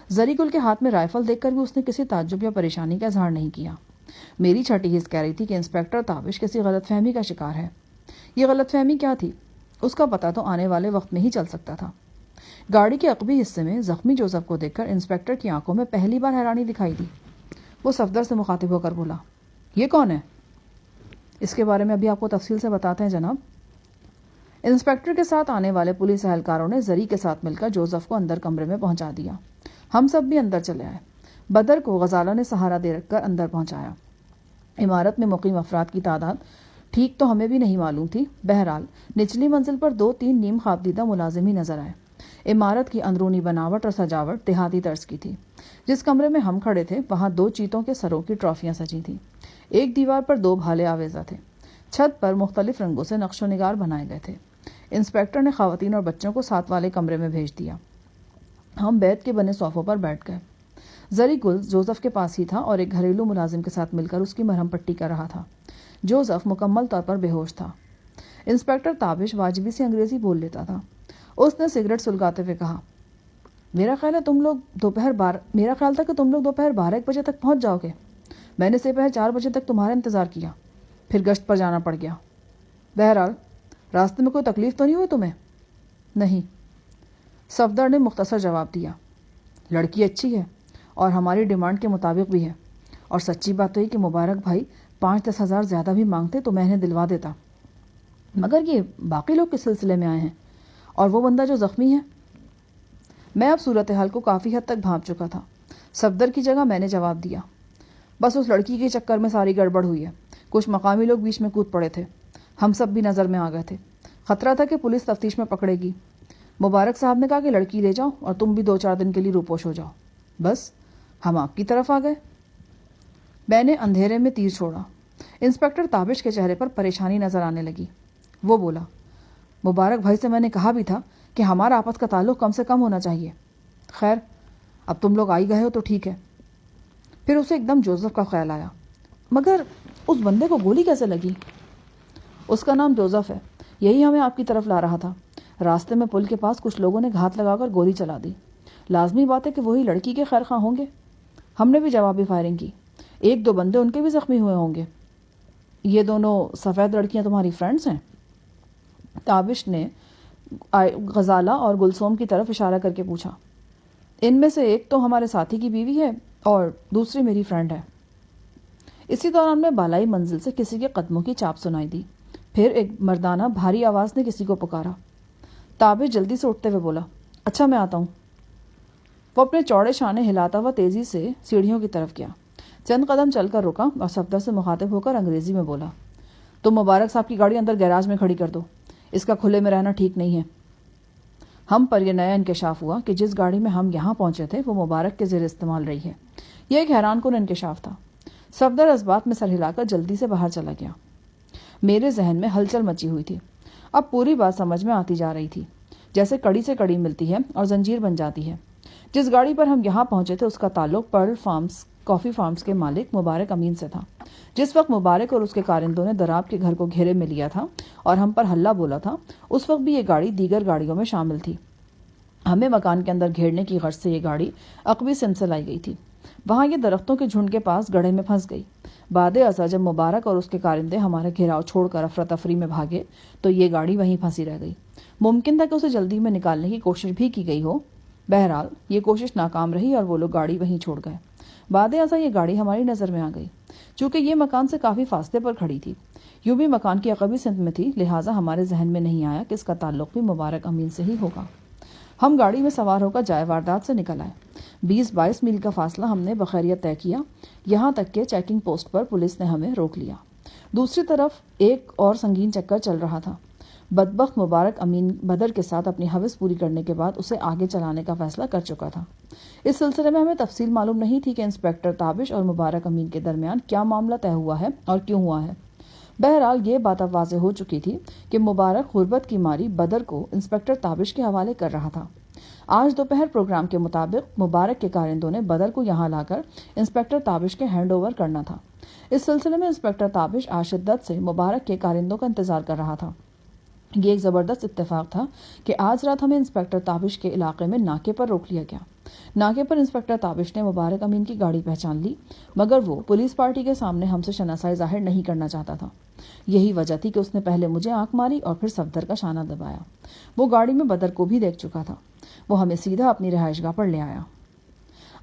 زری گل کے ہاتھ میں رائفل دیکھ کر بھی اس نے کسی تعجب یا پریشانی کا اظہار نہیں کیا۔ میری چھٹی حس کہہ رہی تھی کہ انسپکٹر تابش کسی غلط فہمی کا شکار ہے۔ یہ غلط فہمی کیا تھی؟ اس کا پتہ تو آنے والے وقت میں ہی چل سکتا تھا۔ گاڑی کے عقبی حصے میں زخمی جوزف کو دیکھ کر انسپکٹر کی آنکھوں میں پہلی بار حیرانی دکھائی دی۔ وہ صفدر سے مخاطب ہو کر بولا، یہ کون ہے؟ اس کے بارے میں ابھی آپ کو تفصیل سے بتاتے ہیں جناب۔ انسپکٹر کے ساتھ آنے والے پولیس اہلکاروں نے زری کے ساتھ مل کر جوزف کو اندر کمرے میں پہنچا دیا۔ ہم سب بھی اندر چلے آئے۔ بدر کو غزالہ نے سہارا دے رکھ کر اندر پہنچایا۔ عمارت میں مقیم افراد کی تعداد ٹھیک تو ہمیں بھی نہیں معلوم تھی۔ بہرحال نچلی منزل پر 2-3 نیم خواب دیدہ ملازم ہی نظر آئے۔ عمارت کی اندرونی بناوٹ اور سجاوٹ دیہاتی طرز کی تھی۔ جس کمرے میں ہم کھڑے تھے وہاں 2 چیتوں کے سروں کی ٹرافیاں سجی تھیں۔ ایک دیوار پر 2 بھالے آویزہ تھے۔ چھت پر مختلف رنگوں سے نقش و نگار بنائے گئے تھے۔ انسپکٹر نے خواتین اور بچوں کو ساتھ والے کمرے میں بھیج دیا۔ ہم بیت کے بنے صوفوں پر بیٹھ گئے۔ زری گل جوزف کے پاس ہی تھا اور ایک گھریلو ملازم کے ساتھ مل کر اس کی مرہم پٹی کر رہا تھا۔ جوزف مکمل طور پر بے ہوش تھا۔ انسپکٹر تابش واجبی سے انگریزی بول لیتا تھا۔ اس نے سگریٹ سلگاتے ہوئے کہا، میرا خیال تھا کہ تم لوگ دوپہر 12-1 بجے تک پہنچ جاؤ گے۔ میں نے دوپہر 4 بجے تک تمہارا انتظار کیا، پھر گشت پر جانا پڑ گیا۔ بہرحال راستے میں کوئی تکلیف تو نہیں ہوئی تمہیں؟ نہیں، صفدر نے مختصر جواب دیا۔ لڑکی اچھی ہے اور ہماری ڈیمانڈ کے مطابق بھی ہے، اور سچی بات تو یہ کہ مبارک بھائی 5-10 ہزار زیادہ بھی مانگتے تو میں انہیں دلوا دیتا، مگر یہ باقی لوگ کس سلسلے میں آئے ہیں، اور وہ بندہ جو زخمی ہے؟ میں اب صورتحال کو کافی حد تک بھانپ چکا تھا۔ صفدر کی جگہ میں نے جواب دیا، بس اس لڑکی کے چکر میں ساری گڑبڑ ہوئی ہے۔ کچھ مقامی لوگ بیچ میں کود پڑے تھے، ہم سب بھی نظر میں آ گئے تھے۔ خطرہ تھا کہ پولیس تفتیش میں پکڑے گی۔ مبارک صاحب نے کہا کہ لڑکی لے جاؤ اور تم بھی 2-4 دن کے لیے روپوش ہو جاؤ۔ بس ہم آپ کی طرف آ گئے۔ میں نے اندھیرے میں تیر چھوڑا۔ انسپکٹر تابش کے چہرے پر پریشانی نظر آنے لگی۔ وہ بولا، مبارک بھائی سے میں نے کہا بھی تھا کہ ہمارا آپس کا تعلق کم سے کم ہونا چاہیے۔ خیر اب تم لوگ آئی گئے ہو تو ٹھیک ہے۔ پھر اسے ایک دم جوزف کا خیال آیا، مگر اس بندے کو گولی کیسے لگی؟ اس کا نام جوزف ہے، یہی ہمیں آپ کی طرف لا رہا تھا۔ راستے میں پل کے پاس کچھ لوگوں نے گھات لگا کر گولی چلا دی۔ لازمی بات ہے کہ وہی لڑکی کے خیر خواہ ہوں گے۔ ہم نے بھی جوابی فائرنگ کی۔ 1-2 بندے ان کے بھی زخمی ہوئے ہوں گے۔ یہ دونوں سفید لڑکیاں تمہاری فرینڈز ہیں؟ تابش نے غزالہ اور گلسوم کی طرف اشارہ کر کے پوچھا۔ ان میں سے ایک تو ہمارے ساتھی کی بیوی ہے اور دوسری میری فرینڈ ہے۔ اسی دوران میں بالائی منزل سے کسی کے قدموں کی چاپ سنائی دی۔ پھر ایک مردانہ بھاری آواز نے کسی کو پکارا۔ تابش جلدی سے اٹھتے ہوئے بولا، اچھا میں آتا ہوں۔ وہ اپنے چوڑے شانے ہلاتا ہوا تیزی سے سیڑھیوں کی طرف گیا۔ چند قدم چل کر رکا اور صفدر سے مخاطب ہو کر انگریزی میں بولا، تم مبارک صاحب کی گاڑی اندر گیراج میں کھڑی کر دو، اس کا کھلے میں رہنا ٹھیک نہیں ہے۔ ہم پر یہ نیا انکشاف ہوا کہ جس گاڑی میں ہم یہاں پہنچے تھے وہ مبارک کے زیر استعمال رہی ہے۔ یہ ایک حیران کن انکشاف تھا۔ صفدر اس بات میں سر ہلا کر جلدی سے باہر چلا گیا۔ میرے ذہن میں ہلچل مچی ہوئی تھی۔ اب پوری بات سمجھ میں آتی جا رہی تھی، جیسے کڑی سے کڑی ملتی ہے اور زنجیر بن جاتی ہے۔ جس گاڑی پر ہم یہاں پہنچے تھے اس کا تعلق پرل فارمز کافی فارمز کے مالک مبارک امین سے تھا۔ جس وقت مبارک اور اس کے کارندوں نے دراب کے گھر کو گھیرے میں لیا تھا اور ہم پر ہلہ بولا تھا، اس وقت بھی یہ گاڑی دیگر گاڑیوں میں شامل تھی۔ ہمیں مکان کے اندر گھیرنے کی غرض سے یہ گاڑی عقبی سمت سے لائی گئی تھی۔ وہاں یہ درختوں کے جھنڈ کے پاس گڑھے میں پھنس گئی۔ بعد ازاں جب مبارک اور اس کے کارندے ہمارا گھیراؤ چھوڑ کر افراتفری میں بھاگے تو یہ گاڑی وہیں پھنسی رہ گئی۔ ممکن تھا کہ اسے جلدی میں نکالنے کی کوشش بھی کی گئی ہو، بہرحال یہ کوشش ناکام رہی اور وہ لوگ گاڑی وہیں چھوڑ گئے۔ بعد ازاں یہ گاڑی ہماری نظر میں آ گئی۔ چونکہ یہ مکان سے کافی فاصلے پر کھڑی تھی، یوں بھی مکان کی عقبی سمت میں تھی، لہٰذا ہمارے ذہن میں نہیں آیا کہ اس کا تعلق بھی مبارک امین سے ہی ہوگا۔ ہم گاڑی میں سوار ہو کر جائے واردات سے نکل آئے۔ 20-22 میل کا فاصلہ ہم نے بخیریت طے کیا، یہاں تک کہ چیکنگ پوسٹ پر پولیس نے ہمیں روک لیا۔ دوسری طرف ایک اور سنگین چکر چل رہا تھا۔ بدبخت مبارک امین بدر کے ساتھ اپنی حوث پوری کرنے کے بعد اسے آگے چلانے کا فیصلہ کر چکا تھا۔ اس سلسلے میں ہمیں تفصیل معلوم نہیں تھی کہ انسپکٹر تابش اور مبارک امین کے درمیان کیا معاملہ طے ہوا ہے اور کیوں ہوا ہے۔ بہرحال یہ بات اب واضح ہو چکی تھی کہ مبارک غربت کی ماری بدر کو انسپکٹر تابش کے حوالے کر رہا تھا۔ آج دوپہر پروگرام کے مطابق مبارک کے کارندوں نے بدر کو یہاں لا کر انسپکٹر تابش کے ہینڈ اوور کرنا تھا۔ اس سلسلے میں انسپکٹر تابش آج شدت سے مبارک کے کارندوں کا انتظار کر رہا تھا۔ یہ ایک زبردست اتفاق تھا کہ آج رات ہمیں انسپکٹر تابش کے علاقے میں ناکے پر روک لیا گیا۔ ناکے پر انسپکٹر تابش نے مبارک امین کی گاڑی پہچان لی، مگر وہ پولیس پارٹی کے سامنے ہم سے شناسائی ظاہر نہیں کرنا چاہتا تھا۔ یہی وجہ تھی کہ اس نے پہلے مجھے آنکھ ماری اور پھر صفدر کا شانہ دبایا۔ وہ گاڑی میں بدر کو بھی دیکھ چکا تھا۔ وہ ہمیں سیدھا اپنی رہائش گاہ پر لے آیا۔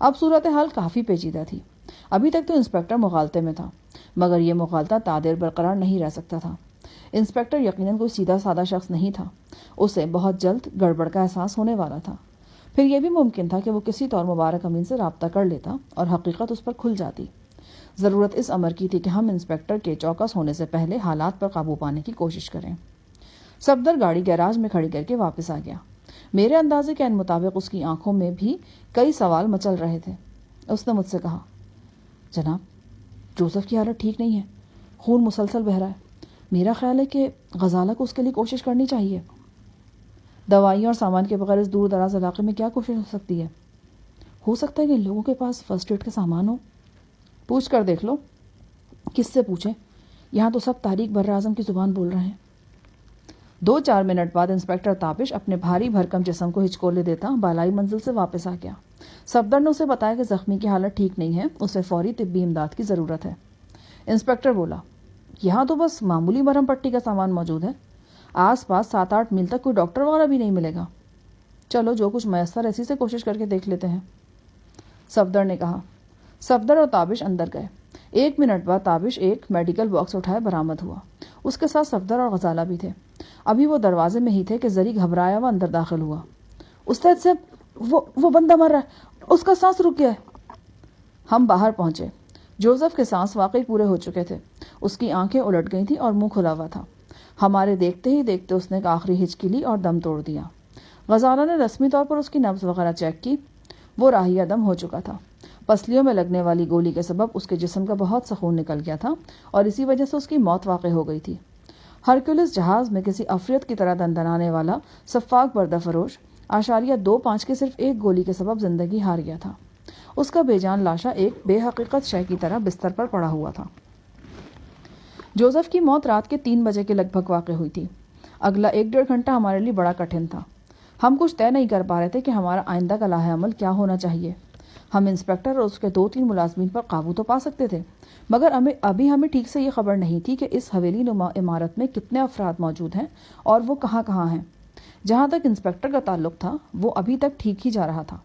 اب صورتحال کافی پیچیدہ تھی۔ ابھی تک تو انسپکٹر مغالطے میں تھا، مگر یہ مغالطہ تعدیر برقرار نہیں رہ سکتا تھا۔ انسپکٹر یقیناً کوئی سیدھا سادہ شخص نہیں تھا، اسے بہت جلد گڑبڑ کا احساس ہونے والا تھا۔ پھر یہ بھی ممکن تھا کہ وہ کسی طور مبارک امین سے رابطہ کر لیتا اور حقیقت اس پر کھل جاتی۔ ضرورت اس امر کی تھی کہ ہم انسپکٹر کے چوکس ہونے سے پہلے حالات پر قابو پانے کی کوشش کریں۔ صفدر گاڑی گیراج میں کھڑی کر کے واپس آ گیا۔ میرے اندازے کے مطابق اس کی آنکھوں میں بھی کئی سوال مچل رہے تھے۔ اس نے مجھ سے کہا، جناب جوزف کی حالت ٹھیک نہیں ہے، خون مسلسل بہہ رہا ہے۔ میرا خیال ہے کہ غزالہ کو اس کے لیے کوشش کرنی چاہیے۔ دوائیوں اور سامان کے بغیر اس دور دراز علاقے میں کیا کوشش ہو سکتی ہے؟ ہو سکتا ہے کہ ان لوگوں کے پاس فرسٹ ایڈ کا سامان ہو۔ پوچھ کر دیکھ لو۔ کس سے پوچھیں؟ یہاں تو سب تاریخ بر اعظم کی زبان بول رہے ہیں۔ 2-4 منٹ بعد انسپکٹر تابش اپنے بھاری بھرکم جسم کو ہچکولے دیتا بالائی منزل سے واپس آ گیا۔ صفدر نے اسے بتایا کہ زخمی کی حالت ٹھیک نہیں ہے، اسے فوری طبی امداد کی ضرورت ہے۔ انسپکٹر بولا، یہاں تو بس معمولی مرہم پٹی کا سامان موجود ہے، آس پاس 7-8 میل تک کوئی ڈاکٹر وغیرہ بھی نہیں ملے گا۔ چلو جو کچھ میسر اسی سے کوشش کر کے دیکھ لیتے ہیں، صفدر نے کہا۔ صفدر اور تابش اندر گئے۔ 1 منٹ بعد تابش ایک میڈیکل باکس اٹھائے برآمد ہوا۔ اس کے ساتھ صفدر اور غزالہ بھی تھے۔ ابھی وہ دروازے میں ہی تھے کہ زری گھبرایا ہوا اندر داخل ہوا۔ استاد صاحب، وہ بندہ مر رہا ہے، اس کا سانس رک گیا ہے۔ ہم باہر پہنچے۔ جوزف کے سانس واقعی پورے ہو چکے تھے، اس کی آنکھیں الٹ گئی تھیں اور منہ کھلا ہوا تھا۔ ہمارے دیکھتے ہی دیکھتے اس نے ایک آخری ہچکی لی اور دم توڑ دیا۔ غزالہ نے رسمی طور پر اس کی نبض وغیرہ چیک کی، وہ راہیہ دم ہو چکا تھا۔ پسلیوں میں لگنے والی گولی کے سبب اس کے جسم کا بہت سا خون نکل گیا تھا اور اسی وجہ سے اس کی موت واقع ہو گئی تھی۔ ہرکولس جہاز میں کسی عفریت کی طرح دندنانے والا سفاک بردہ فروش 0.25 کی صرف ایک گولی کے سبب زندگی ہار گیا تھا۔ اس کا بے جان لاشا ایک بے حقیقت شے کی طرح بستر پر پڑا ہوا تھا۔ جوزف کی موت رات کے 3 بجے کے لگ بھگ واقع ہوئی تھی۔ اگلا 1-1.5 گھنٹہ ہمارے لیے بڑا کٹھن تھا۔ ہم کچھ طے نہیں کر پا رہے تھے کہ ہمارا آئندہ کا لاہ عمل کیا ہونا چاہیے۔ ہم انسپکٹر اور اس کے 2-3 ملازمین پر قابو تو پا سکتے تھے، مگر ابھی ہمیں ٹھیک سے یہ خبر نہیں تھی کہ اس حویلی نما عمارت میں کتنے افراد موجود ہیں اور وہ کہاں کہاں ہیں۔ جہاں تک انسپکٹر کا تعلق تھا وہ ابھی تک ٹھیک ہی جا رہا تھا۔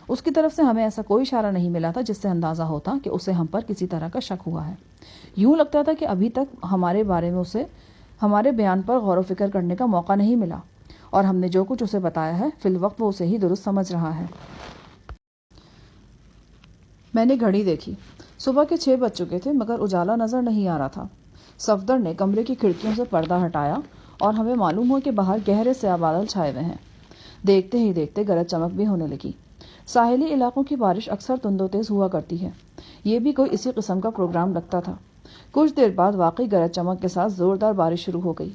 اس کی طرف سے ہمیں ایسا کوئی اشارہ نہیں ملا تھا جس سے اندازہ ہوتا کہ اسے ہم پر کسی طرح کا شک ہوا ہے۔ یوں لگتا تھا کہ ابھی تک ہمارے بارے میں اسے ہمارے بیان پر غور و فکر کرنے کا موقع نہیں ملا، اور ہم نے جو کچھ اسے بتایا ہے فی الوقت وہ اسے ہی درست سمجھ رہا ہے۔ میں نے گھڑی دیکھی۔ صبح کے 6 بج چکے تھے مگر اجالا نظر نہیں آ رہا تھا۔ صفدر نے کمرے کی کھڑکیوں سے پردہ ہٹایا اور ہمیں معلوم ہوا کہ باہر گہرے سیاہ بادل چھائے ہوئے ہیں۔ دیکھتے ہی دیکھتے گرج چمک بھی ہونے لگی۔ ساحلی علاقوں کی بارش اکثر تند و تیز ہوا کرتی ہے، یہ بھی کوئی اسی قسم کا پروگرام لگتا تھا۔ کچھ دیر بعد واقعی گرج چمک کے ساتھ زوردار بارش شروع ہو گئی۔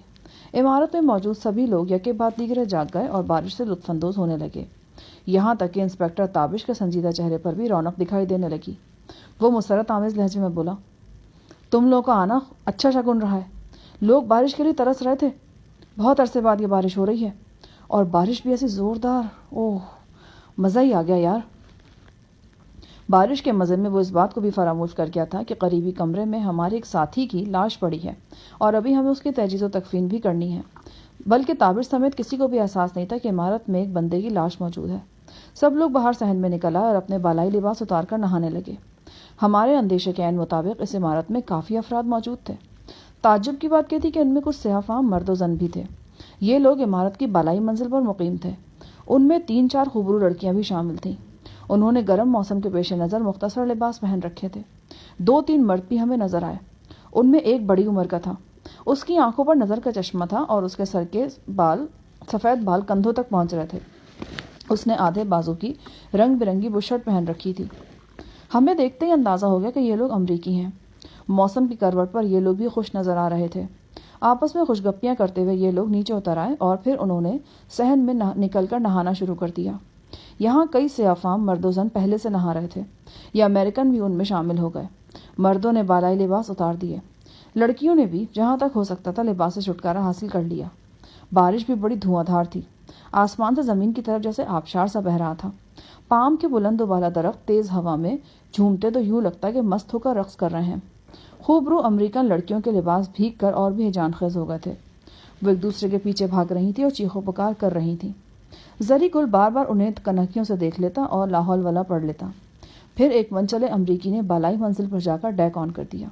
عمارت میں موجود سبھی لوگ یکے بعد دیگرے جاگ گئے اور بارش سے لطف اندوز ہونے لگے، یہاں تک کہ انسپکٹر تابش کے سنجیدہ چہرے پر بھی رونق دکھائی دینے لگی۔ وہ مسرت آمیز لہجے میں بولا، تم لوگوں کا آنا اچھا شگن رہا ہے، لوگ بارش کے لیے ترس رہے تھے، بہت عرصے بعد یہ بارش ہو رہی ہے اور بارش بھی ایسی زوردار، اوہ مزہ ہی آ گیا یار۔ بارش کے مزے میں وہ اس بات کو بھی فراموش کر گیا تھا کہ قریبی کمرے میں ہمارے ایک ساتھی کی لاش پڑی ہے اور ابھی ہمیں اس کی تجہیز و تکفین بھی کرنی ہے، بلکہ تابش سمیت کسی کو بھی احساس نہیں تھا کہ عمارت میں ایک بندے کی لاش موجود ہے۔ سب لوگ باہر صحن میں نکل آئے اور اپنے بالائی لباس اتار کر نہانے لگے۔ ہمارے اندیشے کے عین مطابق اس عمارت میں کافی افراد موجود تھے۔ تعجب کی بات یہ تھی کہ ان میں کچھ سیاہ فام مرد و زن بھی تھے۔ یہ لوگ عمارت کی بالائی منزل پر مقیم تھے۔ ان میں 3-4 خوبرو لڑکیاں بھی شامل تھیں۔ انہوں نے گرم موسم کے پیش نظر مختصر لباس پہن رکھے تھے۔ 2-3 مرد بھی ہمیں نظر آئے۔ ان میں ایک بڑی عمر کا تھا، اس کی آنکھوں پر نظر کا چشمہ تھا اور اس کے سر کے سفید بال کندھوں تک پہنچ رہے تھے۔ اس نے آدھے بازو کی رنگ برنگی بشرٹ پہن رکھی تھی۔ ہمیں دیکھتے ہی اندازہ ہو گیا کہ یہ لوگ امریکی ہیں۔ موسم کی کروٹ پر یہ لوگ بھی خوش نظر آ رہے تھے۔ آپس میں خوش گپیاں کرتے ہوئے یہ لوگ نیچے اتر آئے اور پھر انہوں نے صحن میں نکل کر نہانا شروع کر دیا۔ یہاں کئی سیاہ فام مرد و زن پہلے سے نہا رہے تھے، یہ امریکن بھی ان میں شامل ہو گئے۔ مردوں نے بالائی لباس اتار دیے، لڑکیوں نے بھی جہاں تک ہو سکتا تھا لباس سے چھٹکارا حاصل کر لیا۔ بارش بھی بڑی دھواں دھار تھی، آسمان سے زمین کی طرف جیسے آبشار سا بہہ رہا تھا۔ پام کے بلند و بالا درخت تیز ہوا میں جھومتے تو یوں لگتا کہ مست ہو کر رقص کر رہے ہیں۔ خوبرو امریکن لڑکیوں کے لباس بھیگ کر اور بھی جان خیز ہو گئے تھے۔ وہ ایک دوسرے کے پیچھے بھاگ رہی تھی اور چیخو پکار کر رہی تھیں۔ زری گل بار بار انہیں کنکھیوں سے دیکھ لیتا اور لاہور والا پڑھ لیتا۔ پھر ایک منچلے امریکی نے بالائی منزل پر جا کر ڈیک آن کر دیا۔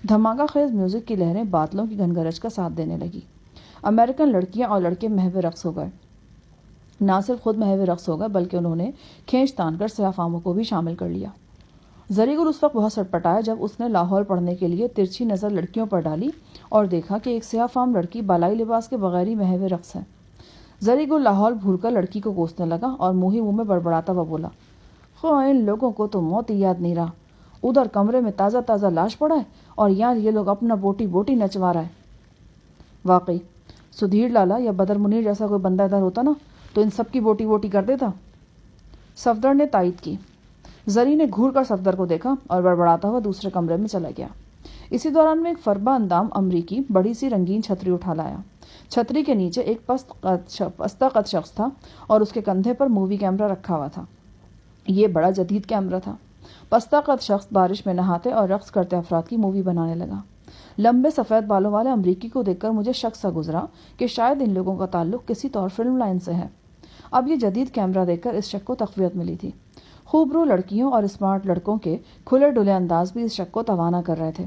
دھماکہ خیز میوزک کی لہریں بادلوں کی گھنگرج کا ساتھ دینے لگی۔ امریکن لڑکیاں اور لڑکے محو رقص ہو گئے۔ نہ صرف خود محو رقص ہو گئے بلکہ انہوں نے کھینچ تان کر سیاہ فاموں کو بھی شامل کر لیا۔ زری گل اس وقت بہت سٹپٹایا جب اس نے لاہور پڑھنے کے لیے ترچھی نظر لڑکیوں پر ڈالی اور دیکھا کہ ایک سیاہ فام لڑکی بالائی لباس کے بغیر ہی محو رقص ہے۔ زری گل لاہور بھول کر لڑکی کو کوسنے لگا اور منہ ہی منہ میں بڑبڑاتا ہوا بولا، خواہ ان لوگوں کو تو موت ہی یاد نہیں رہا، ادھر کمرے میں تازہ تازہ لاش پڑا ہے اور یہاں یہ لوگ اپنا بوٹی بوٹی نچوا رہا ہے۔ واقعی سدھیر لالا یا بدر منیر جیسا کوئی بندہ ادھر ہوتا نا تو ان سب کی بوٹی بوٹی کر دیتا۔ صفدر نے تائید کی۔ زری نے گھور کر صفدر کو دیکھا اور بڑبڑاتا ہوا دوسرے کمرے میں چلا گیا۔ اسی دوران میں ایک فربا اندام امریکی بڑی سی رنگین چھتری اٹھا لایا۔ چھتری کے نیچے ایک پستہ قد شخص تھا اور اس کے کندھے پر مووی کیمرہ رکھا ہوا تھا۔ یہ بڑا جدید کیمرہ تھا۔ پستہ قد شخص بارش میں نہاتے اور رقص کرتے افراد کی مووی بنانے لگا۔ لمبے سفید بالوں والے امریکی کو دیکھ کر مجھے شک سا گزرا کہ شاید ان لوگوں کا تعلق کسی طور فلم لائن سے ہے۔ اب یہ جدید کیمرہ دیکھ کر اس شک کو تقویت ملی تھی۔ خوبرو لڑکیوں اور اسمارٹ لڑکوں کے کھلے ڈلے انداز بھی اس شک کو توانا کر رہے تھے۔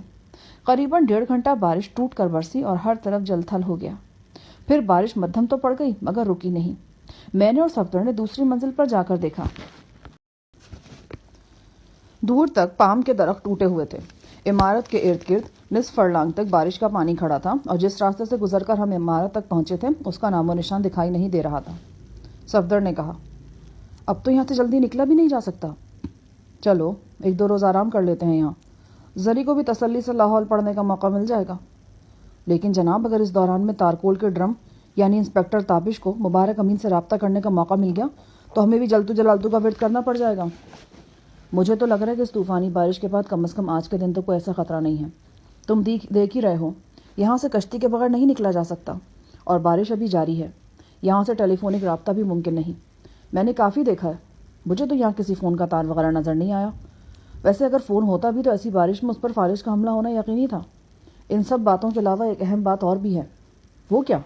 قریباً 1.5 گھنٹہ بارش ٹوٹ کر برسی اور ہر طرف جل تھل ہو گیا۔ پھر بارش مدھم تو پڑ گئی مگر رکی نہیں۔ میں نے اور صفدر نے دوسری منزل پر جا کر دیکھا۔ دور تک پام کے درخت ٹوٹے ہوئے تھے۔ عمارت کے ارد گرد نصف فرلانگ تک بارش کا پانی کھڑا تھا اور جس راستے سے گزر کر ہم عمارت تک پہنچے تھے اس کا نام و نشان دکھائی نہیں دے رہا تھا۔ صفدر نے کہا، اب تو یہاں سے جلدی نکلا بھی نہیں جا سکتا، چلو 1-2 روز آرام کر لیتے ہیں یہاں، زری کو بھی تسلی سے لاہور پڑھنے کا موقع مل جائے گا۔ لیکن جناب اگر اس دوران میں تارکول کے ڈرم یعنی انسپکٹر تابش کو مبارک امین سے رابطہ کرنے کا موقع مل گیا تو ہمیں بھی جلدو جلالتو کا ورد کرنا پڑ جائے گا۔ مجھے تو لگ رہا ہے کہ اس طوفانی بارش کے بعد کم از کم آج کے دن تو کوئی ایسا خطرہ نہیں ہے۔ تم دیکھ ہی رہے ہو یہاں سے کشتی کے بغیر نہیں نکلا جا سکتا اور بارش ابھی جاری ہے، یہاں سے ٹیلی فونک رابطہ بھی ممکن نہیں۔ میں نے کافی دیکھا ہے، مجھے تو یہاں کسی فون کا تار وغیرہ نظر نہیں آیا۔ ویسے اگر فون ہوتا بھی تو ایسی بارش میں اس پر فالج کا حملہ ہونا یقینی تھا۔ ان سب باتوں کے علاوہ ایک اہم بات اور بھی ہے۔ وہ کیا؟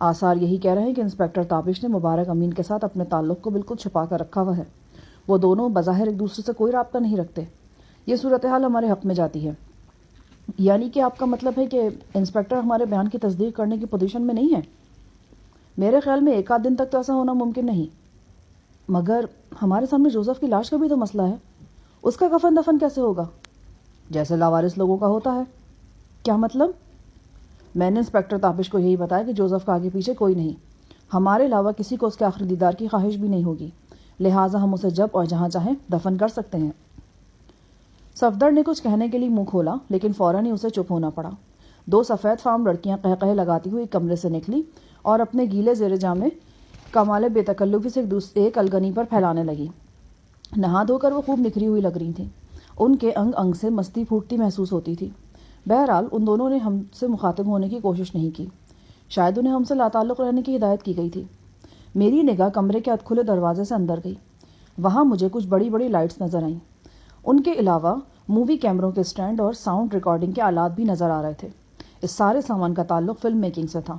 آثار یہی کہہ رہے ہیں کہ انسپکٹر تابش نے مبارک امین کے ساتھ اپنے تعلق کو بالکل چھپا کر رکھا ہوا ہے۔ وہ دونوں بظاہر ایک دوسرے سے کوئی رابطہ نہیں رکھتے۔ یہ صورتحال ہمارے حق میں جاتی ہے۔ یعنی کہ آپ کا مطلب ہے کہ انسپکٹر ہمارے بیان کی تصدیق کرنے کی پوزیشن میں نہیں ہے؟ میرے خیال میں 1 آدھ دن تک تو ایسا ہونا ممکن نہیں، مگر ہمارے سامنے جوزف کی لاش کا بھی تو مسئلہ ہے۔ اس کا کفن دفن کیسے ہوگا؟ جیسے لاوارث لوگوں کا ہوتا ہے۔ کیا مطلب؟ میں نے انسپکٹر تابش کو یہی بتایا کہ جوزف کا آگے پیچھے کوئی نہیں، ہمارے علاوہ کسی کو اس کے آخری دیدار کی خواہش بھی نہیں ہوگی، لہٰذا ہم اسے جب اور جہاں چاہیں دفن کر سکتے ہیں۔ صفدر نے کچھ کہنے کے لیے منہ کھولا، لیکن فوراً ہی اسے چپ ہونا پڑا۔ 2 سفید فام لڑکیاں قہقہے لگاتی ہوئی کمرے سے نکلی اور اپنے گیلے زیر جامے کمال بے تکلفی سے ایک الگنی پر پھیلانے لگی۔ نہا دھو کر وہ خوب نکھری ہوئی لگ رہی تھیں، ان کے انگ انگ سے مستی پھوٹتی محسوس ہوتی تھی۔ بہرحال ان دونوں نے ہم سے مخاطب ہونے کی کوشش نہیں کی، شاید انہیں ہم سے لاتعلق رہنے کی ہدایت کی گئی تھی۔ میری نگاہ کمرے کے ادکھلے دروازے سے اندر گئی، وہاں مجھے کچھ بڑی بڑی لائٹس نظر آئیں، ان کے علاوہ مووی کیمروں کے سٹینڈ اور ساؤنڈ ریکارڈنگ کے آلات بھی نظر آ رہے تھے۔ اس سارے سامان کا تعلق فلم میکنگ سے تھا۔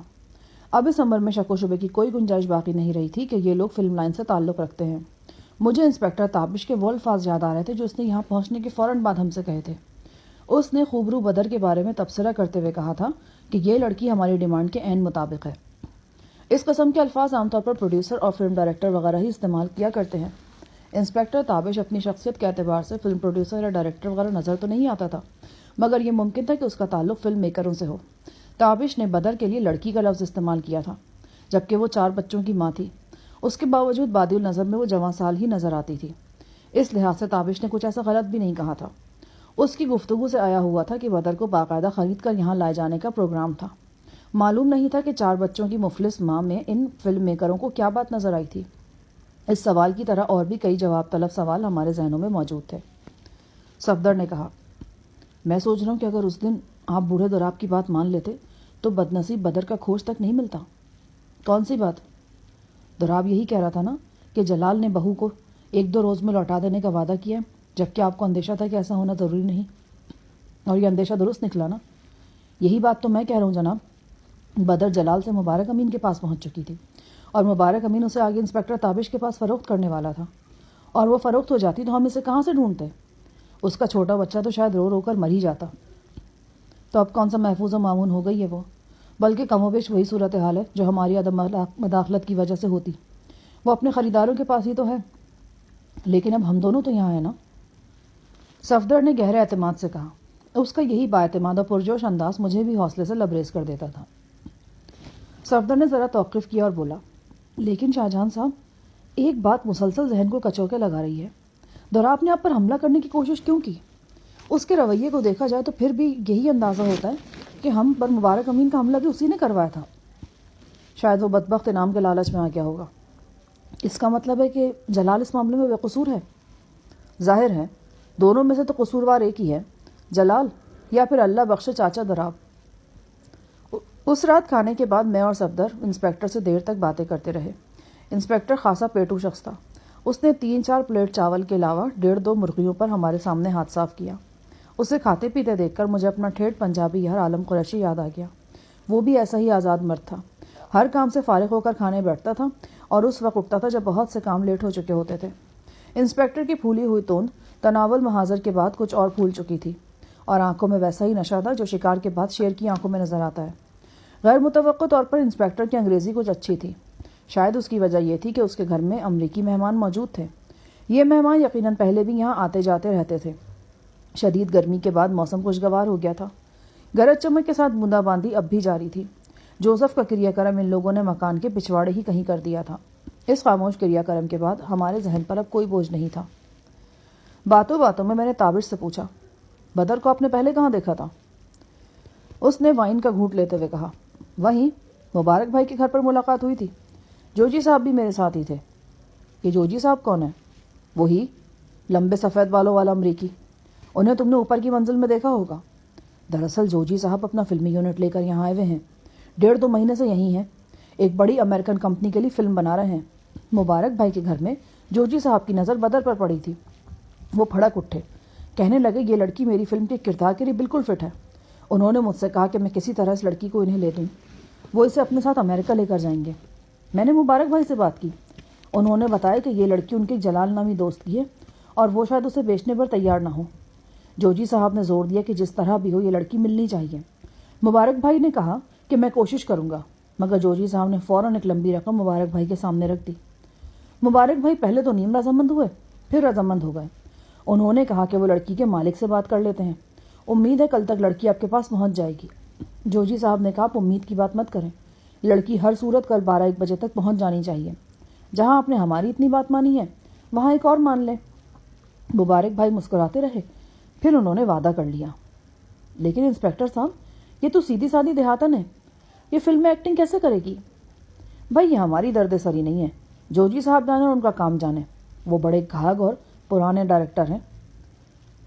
اب اس امر میں شک و شبے کی کوئی گنجائش باقی نہیں رہی تھی کہ یہ لوگ فلم لائن سے تعلق رکھتے ہیں۔ مجھے انسپکٹر تابش کے وہ الفاظ یاد آ رہے تھے جو اس نے یہاں پہنچنے کے فوراً بعد ہم سے کہے تھے۔ اس نے خوبرو بدر کے بارے میں تبصرہ کرتے ہوئے کہا تھا کہ یہ لڑکی ہماری ڈیمانڈ کے عین مطابق ہے۔ اس قسم کے الفاظ عام طور پر پروڈیوسر اور فلم ڈائریکٹر وغیرہ ہی استعمال کیا کرتے ہیں۔ انسپکٹر تابش اپنی شخصیت کے اعتبار سے فلم پروڈیوسر یا ڈائریکٹر وغیرہ نظر تو نہیں آتا تھا، مگر یہ ممکن تھا کہ اس کا تعلق فلم میکروں سے ہو۔ تابش نے بدر کے لیے لڑکی کا لفظ استعمال کیا تھا، جبکہ وہ 4 بچوں کی ماں تھی۔ اس کے باوجود بادی النظر میں وہ جواں سال ہی نظر آتی تھی۔ اس لحاظ سے تابش نے کچھ ایسا غلط بھی نہیں کہا تھا۔ اس کی گفتگو سے آیا ہوا تھا کہ بدر کو باقاعدہ خرید کر یہاں لائے جانے کا پروگرام تھا۔ معلوم نہیں تھا کہ 4 بچوں کی مفلس ماں میں ان فلم میکروں کو کیا بات نظر آئی تھی۔ اس سوال کی طرح اور بھی کئی جواب طلب سوال ہمارے ذہنوں میں موجود تھے۔ صفدر نے کہا، میں سوچ رہا ہوں کہ اگر اس دن آپ بوڑھے دوراب کی بات مان لیتے تو بدنصیب بدر کا کھوج تک نہیں ملتا۔ کون سی بات؟ دوراب یہی کہہ رہا تھا نا کہ جلال نے بہو کو 1-2 روز میں لوٹا دینے کا وعدہ کیا، جبکہ آپ کو اندیشہ تھا کہ ایسا ہونا ضروری نہیں، اور یہ اندیشہ درست نکلا نا؟ یہی بات تو میں کہہ رہا ہوں جناب۔ بدر جلال سے مبارک امین کے پاس پہنچ چکی تھی، اور مبارک امین اسے آگے انسپکٹر تابش کے پاس فروخت کرنے والا تھا، اور وہ فروخت ہو جاتی تو ہم اسے کہاں سے ڈھونڈتے؟ اس کا چھوٹا بچہ تو شاید رو رو کر مر ہی جاتا۔ تو اب کون سا محفوظ و معمون ہو گئی ہے وہ؟ بلکہ کم و بیش وہی صورتحال ہے جو ہماری عدم مداخلت کی وجہ سے ہوتی۔ وہ اپنے خریداروں کے پاس ہی تو ہے، لیکن اب ہم دونوں تو یہاں ہیں نا۔ صفدر نے گہرے اعتماد سے کہا۔ اس کا یہی بااعتماد اور پرجوش انداز مجھے بھی حوصلے سے لبریز کر دیتا تھا۔ صفدر نے ذرا توقف کیا اور بولا، لیکن شاہجہاں صاحب، ایک بات مسلسل ذہن کو کچوکے لگا رہی ہے۔ دوراب نے آپ پر حملہ کرنے کی کوشش کیوں کی؟ اس کے رویے کو دیکھا جائے تو پھر بھی یہی اندازہ ہوتا ہے کہ ہم پر مبارک امین کا حملہ بھی اسی نے کروایا تھا۔ شاید وہ بدبخت انعام کے لالچ میں آ گیا ہوگا۔ اس کا مطلب ہے کہ جلال اس معاملے میں بے قصور ہے؟ ظاہر ہے دونوں میں سے تو قصوروار ایک ہی ہے، جلال یا پھر اللہ بخشے چاچا دوراب۔ اس رات کھانے کے بعد میں اور صفدر انسپکٹر سے دیر تک باتیں کرتے رہے۔ انسپکٹر خاصا پیٹو شخص تھا۔ اس نے 3-4 پلیٹ چاول کے علاوہ 1.5-2 مرغیوں پر ہمارے سامنے ہاتھ صاف کیا۔ اسے کھاتے پیتے دیکھ کر مجھے اپنا ٹھیٹھ پنجابی یار عالم قریشی یاد آ گیا۔ وہ بھی ایسا ہی آزاد مرد تھا، ہر کام سے فارغ ہو کر کھانے بیٹھتا تھا اور اس وقت اٹھتا تھا جب بہت سے کام لیٹ ہو چکے ہوتے تھے۔ انسپکٹر کی پھولی ہوئی توند تناول محاذر کے بعد کچھ اور پھول چکی تھی، اور آنکھوں میں ویسا ہی نشہ تھا جو شکار کے بعد شیر کی آنکھوں میں نظر آتا ہے۔ غیر متوقع طور پر انسپکٹر کی انگریزی کچھ اچھی تھی۔ شاید اس کی وجہ یہ تھی کہ اس کے گھر میں امریکی مہمان موجود تھے۔ یہ مہمان یقیناً پہلے بھی یہاں آتے جاتے رہتے تھے۔ شدید گرمی کے بعد موسم خوشگوار ہو گیا تھا۔ گرج چمک کے ساتھ بوندا باندی اب بھی جاری تھی۔ جوزف کا کریہ کرم ان لوگوں نے مکان کے پچھواڑے ہی کہیں کر دیا تھا۔ اس خاموش کریہ کرم کے بعد ہمارے ذہن پر اب کوئی بوجھ نہیں تھا۔ باتوں باتوں میں نے تابش سے پوچھا، بدر کو آپ نے پہلے کہاں دیکھا تھا؟ اس نے وائن کا گھونٹ لیتے ہوئے کہا، وہیں مبارک بھائی کے گھر پر ملاقات ہوئی تھی۔ جوجی صاحب بھی میرے ساتھ ہی تھے۔ یہ جوجی صاحب کون ہے؟ وہی لمبے سفید بالوں والا امریکی۔ انہیں تم نے اوپر کی منزل میں دیکھا ہوگا۔ دراصل جوجی صاحب اپنا فلمی یونٹ لے کر یہاں آئے ہوئے ہیں، 1.5-2 مہینے سے یہیں ہیں، ایک بڑی امریکن کمپنی کے لیے فلم بنا رہے ہیں۔ مبارک بھائی کے گھر میں جوجی صاحب کی نظر بدر پر پڑی تھی۔ وہ پھڑک اٹھے، کہنے لگے یہ لڑکی میری فلم کے کردار کے لیے بالکل فٹ ہے۔ انہوں نے مجھ سے کہا کہ میں کسی طرح اس لڑکی کو انہیں لے دوں، وہ اسے اپنے ساتھ امریکہ لے کر جائیں گے۔ میں نے مبارک بھائی سے بات کی، انہوں نے بتایا کہ یہ لڑکی ان کے جلال نامی دوست کی ہے اور وہ شاید اسے بیچنے پر تیار نہ ہو۔ جوجی صاحب نے زور دیا کہ جس طرح بھی ہو یہ لڑکی ملنی چاہیے۔ مبارک بھائی نے کہا کہ میں کوشش کروں گا، مگر جوجی صاحب نے فوراً ایک لمبی رقم مبارک بھائی کے سامنے رکھ دی۔ مبارک بھائی پہلے تو نیم رضامند ہوئے، پھر رضامند ہو گئے۔ انہوں نے کہا کہ وہ لڑکی کے مالک سے بات کر لیتے ہیں، امید ہے کل تک لڑکی آپ کے پاس پہنچ جائے گی۔ جوجی صاحب نے کہا آپ امید کی بات مت کریں، لڑکی ہر صورت کل 12-1 بجے تک پہنچ جانی چاہیے۔ جہاں آپ نے ہماری اتنی بات مانی ہے وہاں ایک اور مان لیں۔ مبارک بھائی مسکراتے رہے، پھر انہوں نے وعدہ کر لیا۔ لیکن انسپکٹر صاحب، یہ تو سیدھی سادی دیہاتن ہے، یہ فلم میں ایکٹنگ کیسے کرے گی؟ بھائی یہ ہماری درد سری نہیں ہے، جوجی صاحب جانے اور ان کا کام جانے، وہ بڑے گھاگ اور پرانے ڈائریکٹر ہیں۔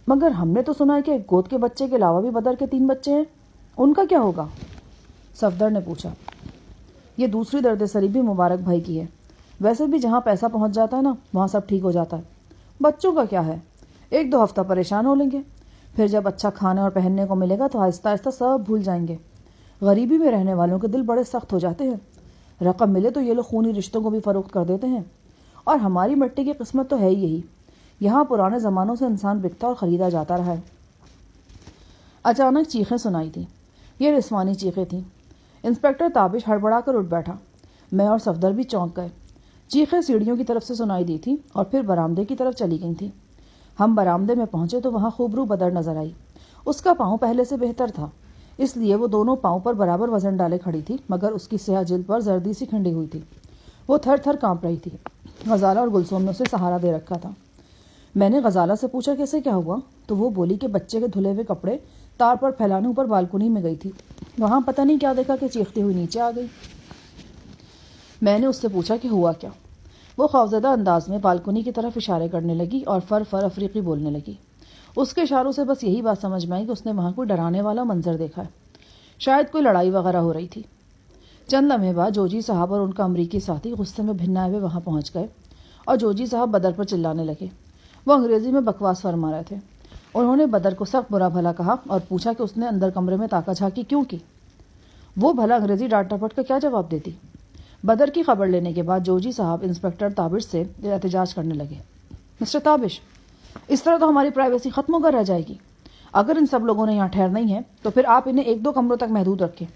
مگر ہم نے تو سنا ہے کہ گود کے بچے کے علاوہ بھی بدر کے 3 بچے ہیں، ان کا کیا ہوگا؟ صفدر نے پوچھا۔ یہ دوسری درد سری بھی مبارک بھائی کی ہے، ویسے بھی جہاں پیسہ پہنچ جاتا ہے نا وہاں سب ٹھیک ہو جاتا ہے۔ بچوں کا کیا ہے، 1-2 ہفتہ پریشان ہو لیں گے، پھر جب اچھا کھانے اور پہننے کو ملے گا تو آہستہ آہستہ سب بھول جائیں گے۔ غریبی میں رہنے والوں کے دل بڑے سخت ہو جاتے ہیں، رقم ملے تو یہ لوگ خونی رشتوں کو بھی فروخت کر دیتے ہیں، اور ہماری مٹی کی قسمت تو ہے ہی یہی، یہاں پرانے زمانوں سے انسان بکتا اور خریدا جاتا رہا ہے۔ اچانک چیخیں سنائی تھیں، یہ رسوانی چیخیں تھیں۔ انسپکٹر تابش ہڑبڑا کر اٹھ بیٹھا، میں اور صفدر بھی چونک گئے۔ چیخیں سیڑھیوں کی طرف سے سنائی دی تھی اور پھر برآمدے کی طرف چلی گئی تھیں۔ ہم برآمدے میں پہنچے تو وہاں خوبرو بدر نظر آئی۔ اس کا پاؤں پہلے سے بہتر تھا، اس لیے وہ دونوں پاؤں پر برابر وزن ڈالے کھڑی تھی، مگر اس کی سیاہ جلد پر زردی سی کھنڈی ہوئی تھی۔ وہ تھر تھر کانپ رہی تھی۔ غزالہ اور گلسوم نے اسے سہارا دے رکھا تھا۔ میں نے غزالہ سے پوچھا کیسے کیا ہوا، تو وہ بولی کہ بچے کے دھلے ہوئے کپڑے تار پر پھیلانے اوپر بالکنی میں گئی تھی، وہاں پتہ نہیں کیا دیکھا کہ چیختی ہوئی نیچے آ گئی۔ میں نے اس سے پوچھا کہ ہوا کیا۔ وہ خوفزدہ انداز میں بالکنی کی طرف اشارے کرنے لگی اور فر فر افریقی بولنے لگی۔ اس کے اشاروں سے بس یہی بات سمجھ میں آئی کہ اس نے وہاں کوئی ڈرانے والا منظر دیکھا ہے، شاید کوئی لڑائی وغیرہ ہو رہی تھی۔ چند لمحے بعد جوجی صاحب اور ان کا امریکی ساتھی غصے میں بھنائے ہوئے وہاں پہنچ گئے اور جوجی صاحب بدر پر چلانے لگے۔ وہ انگریزی میں بکواس فرما رہے تھے۔ انہوں نے بدر کو سخت برا بھلا کہا اور پوچھا کہ اس نے اندر کمرے میں تاکہ جھانکی کیوں کی۔ وہ بھلا انگریزی ڈانٹ ڈپٹ کا کیا جواب دیتی؟ بدر کی خبر لینے کے بعد جوجی صاحب انسپکٹر تابش سے احتجاج کرنے لگے۔ مسٹر تابش، اس طرح تو ہماری پرائیویسی ختم ہو کر رہ جائے گی۔ اگر ان سب لوگوں نے یہاں ٹھہرنا ہی ہے تو پھر آپ انہیں 1-2 کمروں تک محدود رکھیں،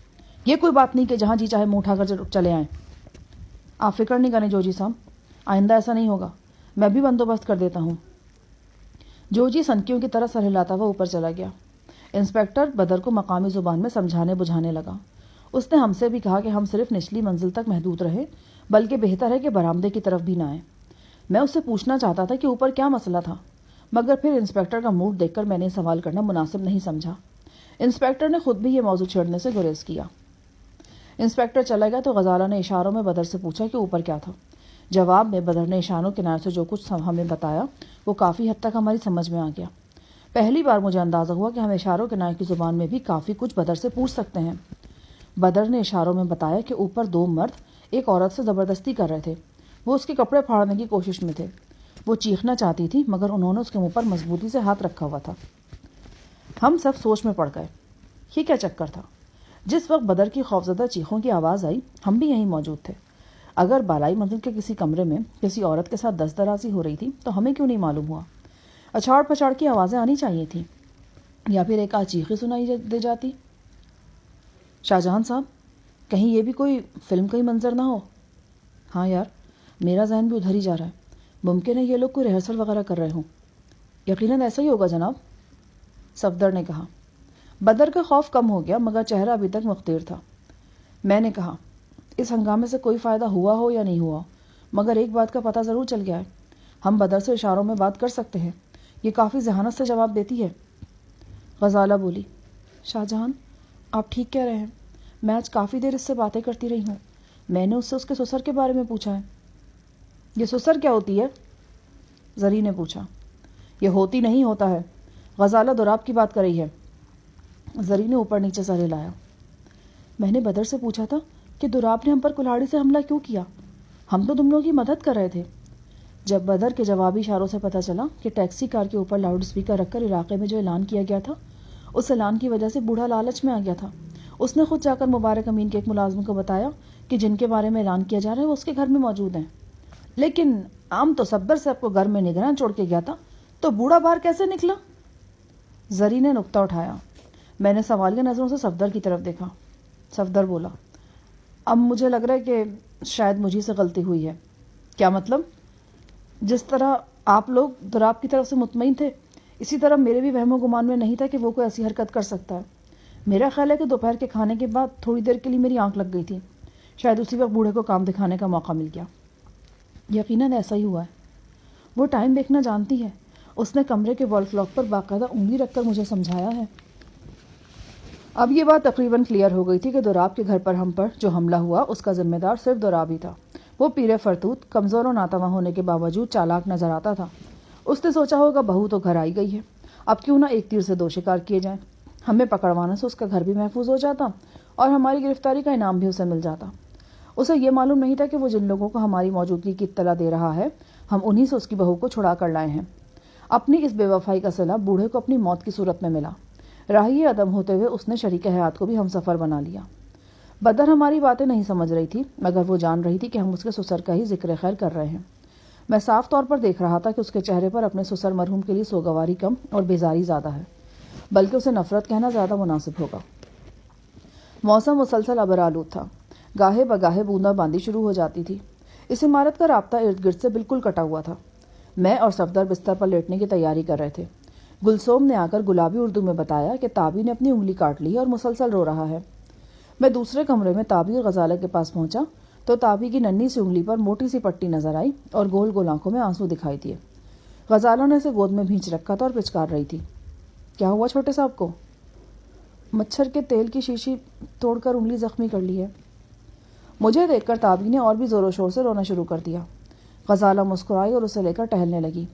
یہ کوئی بات نہیں کہ جہاں جی چاہے منہ اٹھا کر چلے آئیں۔ آپ فکر نہیں کریں جوجی صاحب، آئندہ ایسا نہیں ہوگا، میں بھی بندوبست کر دیتا ہوں۔ جوجی سنکیوں کی طرح سر ہلاتا ہوا اوپر چلا گیا۔ انسپکٹر بدر کو مقامی زبان میں سمجھانے بجھانے لگا۔ اس نے ہم سے بھی کہا کہ ہم صرف نچلی منزل تک محدود رہیں، بلکہ بہتر ہے کہ برآمدے کی طرف بھی نہ آئیں۔ میں اس سے پوچھنا چاہتا تھا کہ اوپر کیا مسئلہ تھا، مگر پھر انسپکٹر کا موڈ دیکھ کر میں نے سوال کرنا مناسب نہیں سمجھا۔ انسپکٹر نے خود بھی یہ موضوع چھیڑنے سے گریز کیا۔ انسپکٹر چلا گیا تو غزالہ نے اشاروں میں بدر سے پوچھا کہ اوپر کیا تھا۔ جواب میں بدر نے اشاروں کنارے سے جو کچھ ہمیں بتایا وہ کافی حد تک ہماری سمجھ میں آ گیا۔ پہلی بار مجھے اندازہ ہوا کہ ہم اشاروں کنارے کی زبان میں بھی کافی کچھ بدر سے پوچھ سکتے ہیں۔ بدر نے اشاروں میں بتایا کہ اوپر 2 مرد ایک عورت سے زبردستی کر رہے تھے، وہ اس کے کپڑے پھاڑنے کی کوشش میں تھے۔ وہ چیخنا چاہتی تھی مگر انہوں نے اس کے منہ پر مضبوطی سے ہاتھ رکھا ہوا تھا۔ ہم سب سوچ میں پڑ گئے، یہ کیا چکر تھا؟ جس وقت بدر کی خوفزدہ چیخوں کی آواز آئی ہم بھی یہیں موجود تھے۔ اگر بالائی منزل کے کسی کمرے میں کسی عورت کے ساتھ دست درازی ہو رہی تھی تو ہمیں کیوں نہیں معلوم ہوا؟ اچھاڑ پچھاڑ کی آوازیں آنی چاہیے تھیں، یا پھر ایک آدھ چیخیں سنائی دے جاتی۔ شاہجہاں صاحب، کہیں یہ بھی کوئی فلم کا ہی منظر نہ ہو؟ ہاں یار، میرا ذہن بھی ادھر ہی جا رہا ہے، ممکن ہے یہ لوگ کوئی ریہرسل وغیرہ کر رہے ہوں۔ یقیناً ایسا ہی ہوگا جناب، صفدر نے کہا۔ بدر کا خوف کم ہو گیا مگر چہرہ ابھی تک مختیر تھا۔ میں نے کہا، اس ہنگامے سے کوئی فائدہ ہوا ہو یا نہیں ہوا، مگر ایک بات کا پتہ ضرور چل گیا ہے، ہم بدر سے اشاروں میں بات کر سکتے ہیں، یہ کافی ذہانت سے جواب دیتی ہے۔ غزالہ بولی، شاہجہاں آپ ٹھیک کہہ رہے ہیں، میں آج کافی دیر اس سے باتیں کرتی رہی ہوں، میں نے اس سے اس کے سسر کے بارے میں پوچھا ہے۔ یہ سسر کیا ہوتی ہے؟ زری نے پوچھا۔ یہ ہوتی نہیں، ہوتا ہے، غزالہ دوراب کی بات کر رہی ہے۔ زری نے اوپر نیچے سر ہلایا۔ میں نے بدر سے پوچھا تھا کہ دوراب نے ہم پر کلاڑی سے حملہ کیوں کیا، ہم تو تم لوگوں کی مدد کر رہے تھے۔ جب بدر کے جوابی اشاروں سے پتہ چلا کہ ٹیکسی کار کے اوپر لاؤڈ اسپیکر رکھ کر علاقے میں جو اعلان کیا گیا تھا، اس اعلان کی وجہ سے بوڑھا لالچ میں آ گیا تھا۔ اس نے خود جا کر مبارک امین کے ایک ملازم کو بتایا کہ جن کے بارے میں اعلان کیا جا رہا ہے وہ اس کے گھر میں موجود ہیں۔ لیکن عام تو صفدر صاحب کو گھر میں نگراں چھوڑ کے گیا تھا، تو بوڑھا باہر کیسے نکلا؟ زری نے نکتہ اٹھایا۔ میں نے سوالیہ نظروں سے صفدر کی طرف دیکھا۔ صفدر بولا، اب مجھے لگ رہا ہے کہ شاید مجھے سے غلطی ہوئی ہے۔ کیا مطلب؟ جس طرح آپ لوگ دراب کی طرف سے مطمئن تھے؟ اسی طرح میرے بھی وہم و گمان میں نہیں تھا کہ وہ کوئی ایسی حرکت کر سکتا ہے۔ میرا خیال ہے کہ دوپہر کے کھانے کے بعد تھوڑی دیر کے لیے میری آنکھ لگ گئی تھی، شاید اسی وقت بوڑھے کو کام دکھانے کا موقع مل گیا۔ یقیناً ایسا ہی ہوا ہے۔ وہ ٹائم دیکھنا جانتی ہے، اس نے کمرے کے وال کلاک پر باقاعدہ انگلی رکھ کر مجھے سمجھایا ہے۔ اب یہ بات تقریباً کلیئر ہو گئی تھی کہ دوراب کے گھر پر ہم پر جو حملہ ہوا اس کا ذمہ دار صرف دوراب ہی تھا۔ وہ پیرے فرتوت، کمزور و ناتواں ہونے کے باوجود چالاک نظر آتا تھا۔ اس نے سوچا ہوگا بہو تو گھر آئی گئی ہے، اب کیوں نہ ایک تیر سے دو شکار کیے جائیں۔ ہمیں پکڑوانے سے اس کا گھر بھی محفوظ ہو جاتا اور ہماری گرفتاری کا انعام بھی اسے مل جاتا۔ اسے یہ معلوم نہیں تھا کہ وہ جن لوگوں کو ہماری موجودگی کی اطلاع دے رہا ہے، ہم انہی سے اس کی بہو کو چھڑا کر لائے ہیں۔ اپنی اس بے وفائی کا صلہ بوڑھے کو اپنی موت کی صورت میں ملا۔ راہی عدم ہوتے ہوئے اس نے شریک حیات کو بھی ہم سفر بنا لیا۔ بدر ہماری باتیں نہیں سمجھ رہی تھی، مگر وہ جان رہی تھی کہ ہم اس کے سسر کا ہی ذکر خیر کر رہے ہیں۔ میں صاف طور پر دیکھ رہا تھا کہ اس کے چہرے پر اپنے سسر مرحوم کے لیے سوگواری کم اور بیزاری زیادہ ہے، بلکہ اسے نفرت کہنا زیادہ مناسب ہوگا۔ موسم مسلسل ابرآلود تھا، گاہے بگاہے بوندا باندی شروع ہو جاتی تھی۔ اس عمارت کا رابطہ ارد گرد سے بالکل کٹا ہوا تھا۔ میں اور صفدر بستر پر لیٹنے کی تیاری کر رہے تھے۔ گلسوم نے آ کر گلابی اردو میں بتایا کہ تابی نے اپنی انگلی کاٹ لی اور مسلسل رو رہا ہے۔ میں دوسرے کمرے میں تابی اور غزالہ کے پاس پہنچا تو تابی کی ننھی سی انگلی پر موٹی سی پٹی نظر آئی اور گول گول آنکھوں میں آنسو دکھائی دیے۔ غزالہ نے اسے گود میں بھینچ رکھا تھا اور پچکار رہی تھی۔ کیا ہوا چھوٹے صاحب کو؟ مچھر کے تیل کی شیشی توڑ کر انگلی زخمی کر لی ہے۔ مجھے دیکھ کر تابی نے اور بھی زور و شور سے رونا شروع کر دیا۔ غزالہ مسکرائی اور اسے لے کر ٹہلنے لگی۔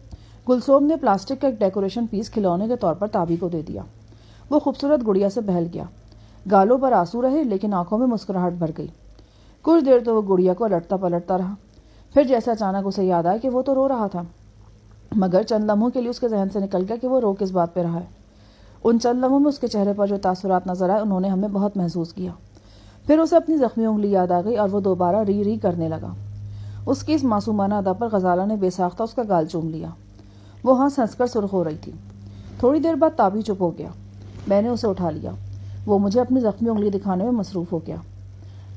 گلسوم نے پلاسٹک کا ایک ڈیکوریشن پیس کھلونے کے طور پر تابی کو دے دیا۔ وہ خوبصورت گڑیا سے بہل گیا۔ گالوں پر آنسو رہے لیکن آنکھوں میں مسکراہٹ بھر گئی۔ کچھ دیر تو وہ گڑیا کو لٹتا پلٹتا رہا، پھر جیسے اچانک اسے یاد آیا کہ وہ تو رو رہا تھا، مگر چند لمحوں کے لیے اس کے ذہن سے نکل گیا کہ وہ رو کس بات پہ رہا ہے۔ ان چند لمحوں میں اس کے چہرے پر جو تاثرات نظر آئے انہوں نے ہمیں بہت محسوس کیا۔ پھر اسے اپنی زخمی انگلی یاد آ گئی اور وہ دوبارہ ری ری کرنے لگا۔ اس کی اس معصومانہ ادا پر غزالہ نے بے ساختہ اس کا گال چوم لیا۔ وہ ہنس ہنس کر سرخ ہو رہی تھی۔ تھوڑی دیر بعد تابی چپ ہو گیا۔ میں نے اسے اٹھا لیا۔ وہ مجھے اپنی زخمی انگلی دکھانے میں مصروف ہو گیا۔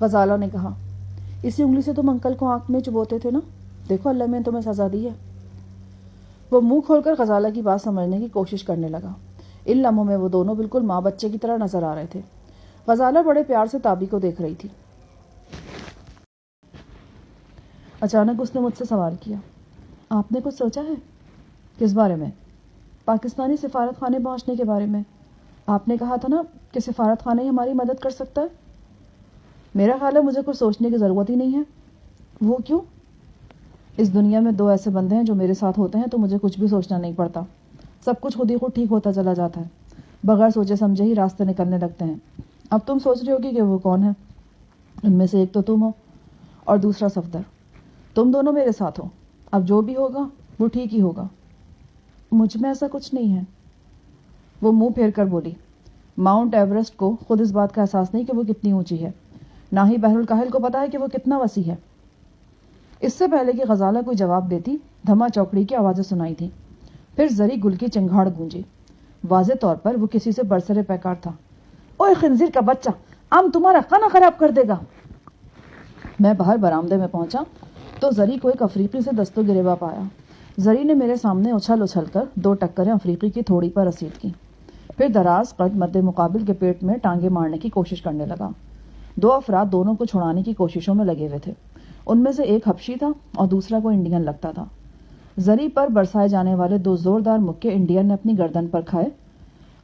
غزالہ نے کہا، اسی انگلی سے تم انکل کو آنکھ میں چبوتے تھے نا، دیکھو اللہ میں تمہیں سزا دی ہے۔ وہ منہ کھول کر غزالہ کی بات سمجھنے کی کوشش کرنے لگا۔ ان لمحوں میں وہ دونوں بالکل ماں بچے کی طرح نظر آ رہے تھے۔ غزالہ بڑے پیار سے تابی کو دیکھ رہی تھی۔ اچانک اس نے مجھ سے سوال کیا، آپ نے کچھ سوچا ہے؟ کس بارے میں؟ پاکستانی سفارت خانے پہنچنے کے بارے میں۔ آپ نے کہا تھا نا کہ سفارت خانہ ہی ہماری مدد کر سکتا ہے۔ میرا خیال ہے مجھے کچھ سوچنے کی ضرورت ہی نہیں ہے۔ وہ کیوں؟ اس دنیا میں دو ایسے بندے ہیں جو میرے ساتھ ہوتے ہیں تو مجھے کچھ بھی سوچنا نہیں پڑتا، سب کچھ خود ہی خود ٹھیک ہوتا چلا جاتا ہے، بغیر سوچے سمجھے ہی راستے نکلنے لگتے ہیں۔ اب تم سوچ رہی ہوگی کہ وہ کون ہے؟ ان میں سے ایک تو تم ہو اور دوسرا صفدر۔ تم دونوں میرے ساتھ ہو، اب جو بھی ہوگا وہ ٹھیک ہی ہوگا۔ مجھ میں ایسا کچھ نہیں ہے، وہ منہ پھیر کر بولی۔ ماؤنٹ ایورسٹ کو خود اس بات کا احساس نہیں کہ وہ کتنی اونچی ہے، نہ ہی بحر الکاہل کو پتا ہے کہ وہ کتنا وسیع ہے۔ اس سے پہلے کہ غزالہ کوئی جواب دیتی، دھما چوکڑی کی آوازیں سنائی تھی، پھر زری گل کی چنگھاڑ گونجی۔ واضح طور پر وہ کسی سے برسر پیکار تھا۔ اوے خنزیر کا بچہ، آم تمہارا کھانا خراب کر دے گا۔ میں باہر برآمدے میں پہنچا تو زری کو ایک افریقی سے دست و گریباں پایا۔ زری نے میرے سامنے اچھل اچھل کر دو ٹکریں افریقی کی تھوڑی پر رسید کی، پھر دراز قد مد مقابل کے پیٹ میں ٹانگیں مارنے کی کوشش کرنے لگا۔ دو افراد دونوں کو چھڑانے کی کوششوں میں لگے ہوئے تھے۔ ان میں سے ایک حبشی تھا اور دوسرا کوئی انڈین لگتا تھا۔ زری پر برسائے جانے والے دو زوردار مکے انڈین نے اپنی گردن پر کھائے